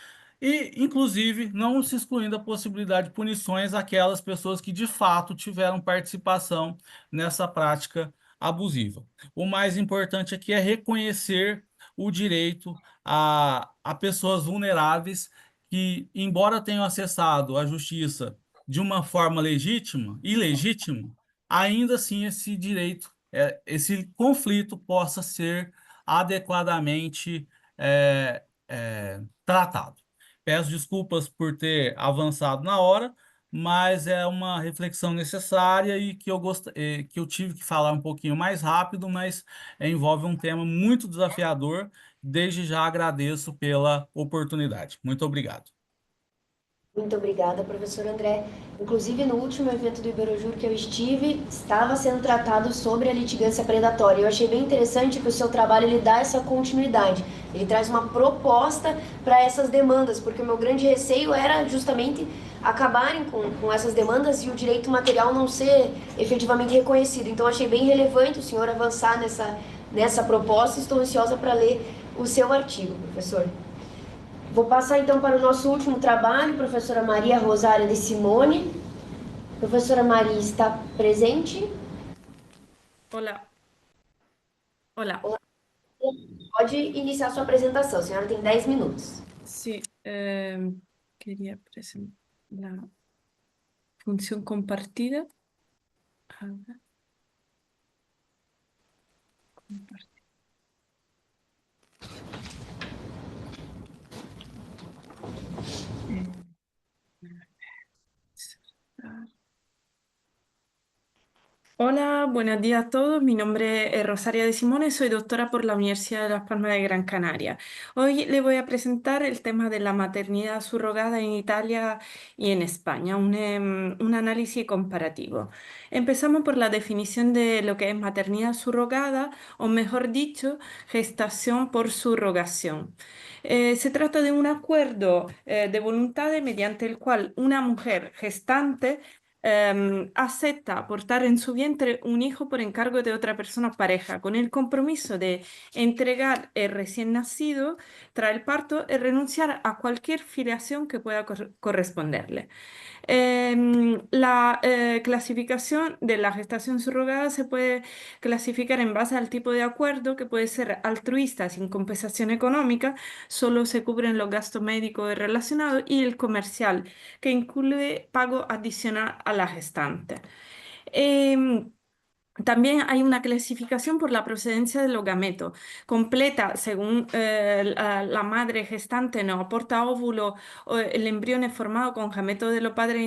e, inclusive, não se excluindo a possibilidade de punições àquelas pessoas que, de fato, tiveram participação nessa prática abusiva. O mais importante aqui é reconhecer o direito a pessoas vulneráveis que, embora tenham acessado a justiça de uma forma legítima, ilegítima, ainda assim esse direito, esse conflito possa ser adequadamente tratado. Peço desculpas por ter avançado na hora, mas é uma reflexão necessária e que que eu tive que falar um pouquinho mais rápido, mas envolve um tema muito desafiador. Desde já agradeço pela oportunidade. Muito obrigado. Muito obrigada, professor André. Inclusive, no último evento do Iberojur que eu estive, estava sendo tratado sobre a litigância predatória. Eu achei bem interessante que o seu trabalho ele dá essa continuidade. Ele traz uma proposta para essas demandas, porque o meu grande receio era justamente acabarem com essas demandas e o direito material não ser efetivamente reconhecido. Então, achei bem relevante o senhor avançar nessa proposta. Estou ansiosa para ler o seu artigo, professor. Vou passar então para o nosso último trabalho, professora Maria Rosária de Simone. Professora Maria está presente? Hola. Hola. Pode iniciar sua apresentação, a senhora tem 10 minutos. Sí, quería presentar la función compartida. A ver. Compartir. Hola, buenos días a todos. Mi nombre es Rosaria de Simone, soy doctora por la Universidad de Las Palmas de Gran Canaria. Hoy le voy a presentar el tema de la maternidad subrogada en Italia y en España, un análisis comparativo. Empezamos por la definición de lo que es maternidad subrogada, o mejor dicho, gestación por subrogación. Se trata de un acuerdo de voluntades mediante el cual una mujer gestante acepta portar en su vientre un hijo por encargo de otra persona o pareja, con el compromiso de entregar el recién nacido tras el parto y renunciar a cualquier filiación que pueda corresponderle. La clasificación de la gestación subrogada se puede clasificar en base al tipo de acuerdo, que puede ser altruista sin compensación económica, solo se cubren los gastos médicos relacionados, y el comercial, que incluye pago adicional a la gestante. Em, También hay una clasificación por la procedencia de los gametos, completa según la madre gestante no aporta óvulo o el embrión es formado con gametos de los padres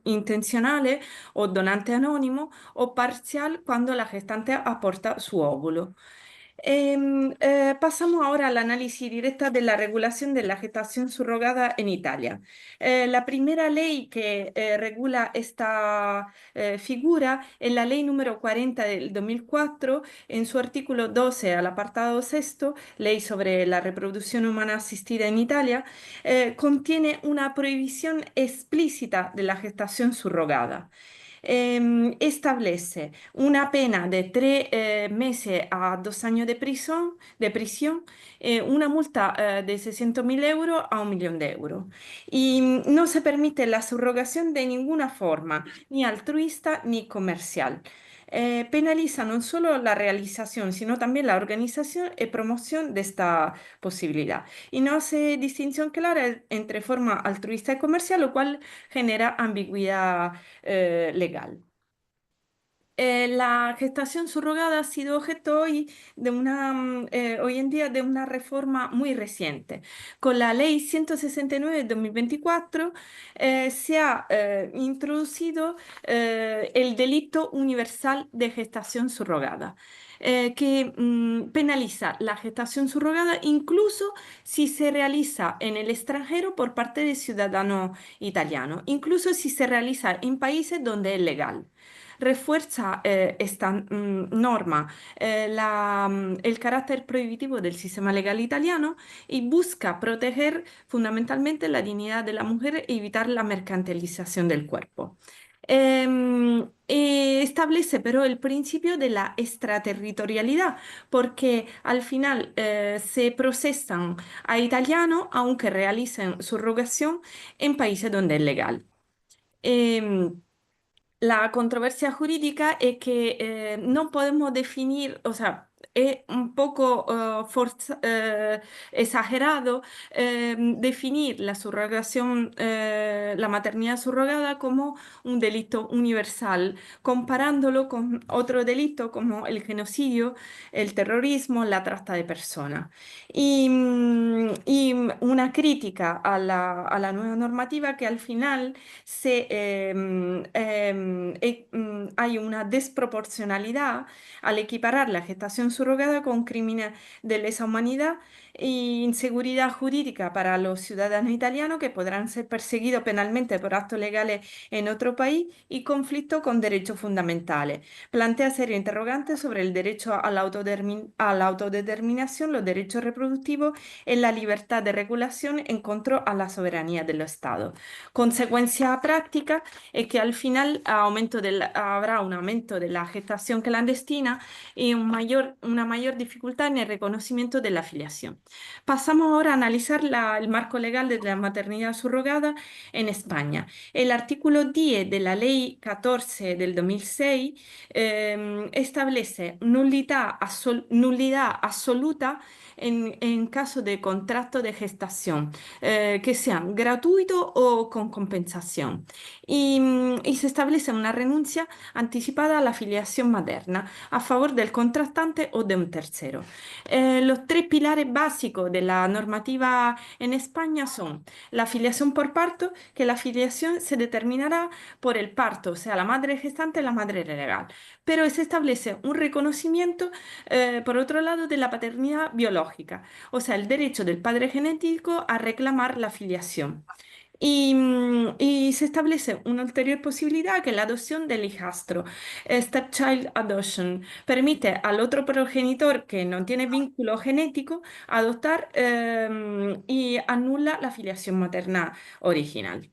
intencionales o donante anónimo, o parcial cuando la gestante aporta su óvulo. Pasamos ahora al análisis directo de la regulación de la gestación subrogada en Italia. La primera ley que regula esta figura es la ley número 40 del 2004, en su artículo 12, al apartado sexto, ley sobre la reproducción humana asistida en Italia, contiene una prohibición explícita de la gestación subrogada. Establece una pena de 3 meses a 2 años de prisión, una multa de 600.000 euros a 1 millón de euros. Y no se permite la subrogación de ninguna forma, ni altruista ni comercial. Penaliza no solo la realización, sino también la organización y promoción de esta posibilidad. Y no hace distinción clara entre forma altruista y comercial, lo cual genera ambigüedad legal. La gestación subrogada ha sido objeto hoy en día de una reforma muy reciente. Con la Ley 169 de 2024 se ha introducido el delito universal de gestación subrogada, que penaliza la gestación subrogada incluso si se realiza en el extranjero por parte de ciudadanos italianos, incluso si se realiza en países donde es legal. Refuerza esta norma el carácter prohibitivo del sistema legal italiano y busca proteger fundamentalmente la dignidad de la mujer y evitar la mercantilización del cuerpo. Establece pero el principio de la extraterritorialidad, porque al final se procesan a italianos aunque realicen subrogación en países donde es legal. Em, la controversia jurídica es que no podemos definir, o sea, es un poco exagerado definir la subrogación, la maternidad subrogada como un delito universal, comparándolo con otro delito como el genocidio, el terrorismo, la trata de personas. Y una crítica a la nueva normativa, que al final hay una desproporcionalidad al equiparar la gestación subrogada con crímenes de lesa humanidad e inseguridad jurídica para los ciudadanos italianos, que podrán ser perseguidos penalmente por actos legales en otro país, y conflicto con derechos fundamentales. Plantea serios interrogantes sobre el derecho a la autodeterminación, los derechos reproductivos y la libertad de regulación en contra a la soberanía de los estados. Consecuencia práctica es que al final habrá un aumento de la gestación clandestina y una mayor dificultad en el reconocimiento de la filiación. Pasamos ahora a analizar el marco legal de la maternidad subrogada en España. El artículo 10 de la Ley 14 del 2006 establece nulidad absoluta en caso de contrato de gestación, que sean gratuitos o con compensación. Y se establece una renuncia anticipada a la filiación materna a favor del contratante o de un tercero. Los tres pilares básicos de la normativa en España son la filiación por parto, que la filiación se determinará por el parto, o sea, la madre gestante y la madre legal. Pero se establece un reconocimiento, por otro lado, de la paternidad biológica, o sea, el derecho del padre genético a reclamar la filiación. Y se establece una ulterior posibilidad, que es la adopción del hijastro. Stepchild adoption permite al otro progenitor que no tiene vínculo genético adoptar y anula la filiación materna original.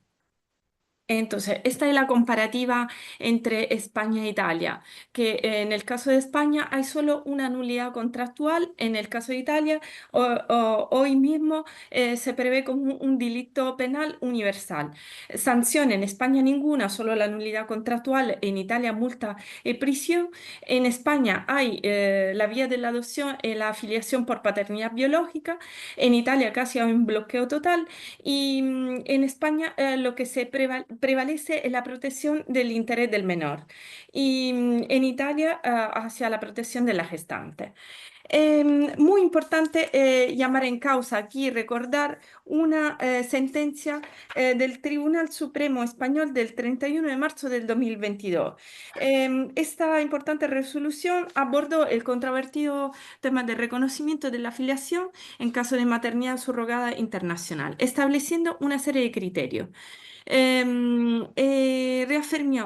Entonces, esta es la comparativa entre España e Italia, que en el caso de España hay solo una nulidad contractual, en el caso de Italia hoy mismo se prevé como un delito penal universal. Sanción en España ninguna, solo la nulidad contractual, en Italia multa y prisión. En España hay la vía de la adopción y la afiliación por paternidad biológica, en Italia casi hay un bloqueo total y en España lo que prevalece es la protección del interés del menor y en Italia hacia la protección de la gestante. Muy importante llamar en causa aquí, recordar una sentencia del Tribunal Supremo Español del 31 de marzo del 2022. Esta importante resolución abordó el controvertido tema del reconocimiento de la filiación en caso de maternidad subrogada internacional, estableciendo una serie de criterios.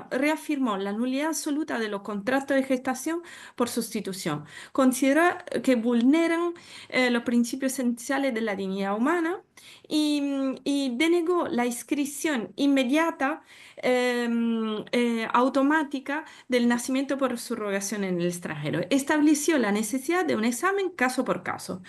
Reafirmó la nulidad absoluta de los contratos de gestación por sustitución. Considera que vulneran los principios esenciales de la dignidad humana y denegó la inscripción inmediata, automática del nacimiento por subrogación en el extranjero. Estableció la necesidad de un examen caso por caso.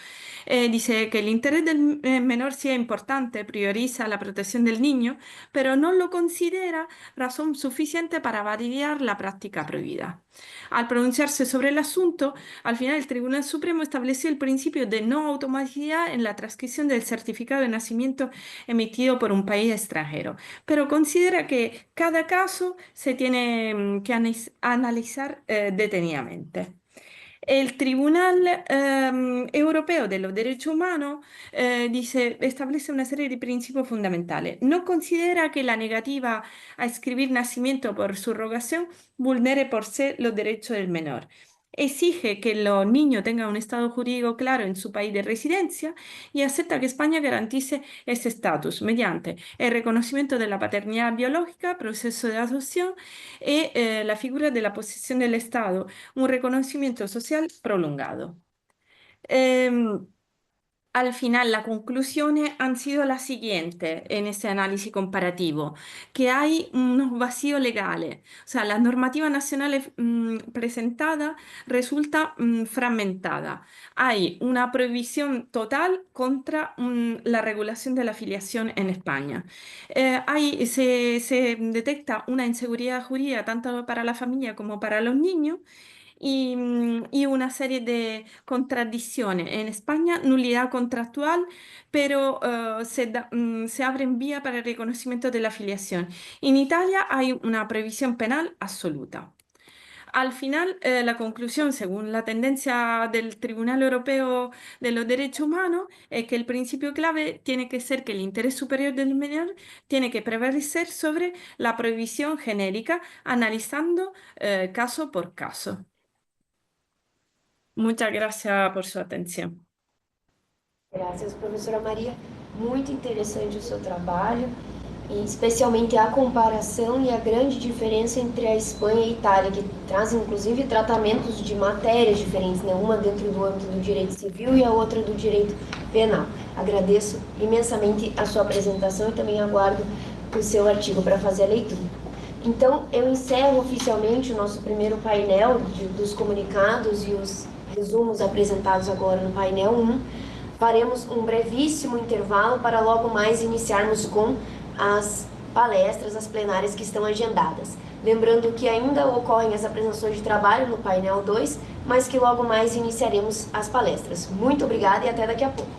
Dice que el interés del menor sí es importante, prioriza la protección del niño, pero no lo considera razón suficiente para validar la práctica prohibida. Al pronunciarse sobre el asunto, al final el Tribunal Supremo estableció el principio de no automaticidad en la transcripción del certificado de nacimiento emitido por un país extranjero, pero considera que cada caso se tiene que analizar detenidamente. El Tribunal Europeo de los Derechos Humanos establece una serie de principios fundamentales. No considera que la negativa a escribir nacimiento por subrogación vulnere por sí los derechos del menor. Exige que los niños tengan un estado jurídico claro en su país de residencia y acepta que España garantice ese estatus mediante el reconocimiento de la paternidad biológica, proceso de adopción y la figura de la posesión del Estado, un reconocimiento social prolongado. Al final, las conclusiones han sido las siguientes en ese análisis comparativo, que hay unos vacíos legales, o sea, la normativa nacional presentada resulta fragmentada. Hay una prohibición total contra la regulación de la filiación en España. Se detecta una inseguridad jurídica tanto para la familia como para los niños y una serie de contradicciones. En España, nulidad contractual, pero se abren vía para el reconocimiento de la filiación. En Italia hay una prohibición penal absoluta. Al final, la conclusión, según la tendencia del Tribunal Europeo de los Derechos Humanos, es que el principio clave tiene que ser que el interés superior del menor tiene que prevalecer sobre la prohibición genérica, analizando caso por caso. Muchas gracias por su atención. Graças, professora Maria. Muito interessante o seu trabalho, e especialmente a comparação e a grande diferença entre a Espanha e a Itália, que trazem inclusive tratamentos de matérias diferentes, né? Uma dentro do âmbito do direito civil e a outra do direito penal. Agradeço imensamente a sua apresentação e também aguardo o seu artigo para fazer a leitura. Então, eu encerro oficialmente o nosso primeiro painel dos comunicados e os resumos apresentados agora no painel 1. Faremos um brevíssimo intervalo para logo mais iniciarmos com as palestras, as plenárias que estão agendadas. Lembrando que ainda ocorrem as apresentações de trabalho no painel 2, mas que logo mais iniciaremos as palestras. Muito obrigada e até daqui a pouco.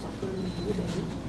Só por um minuto aí.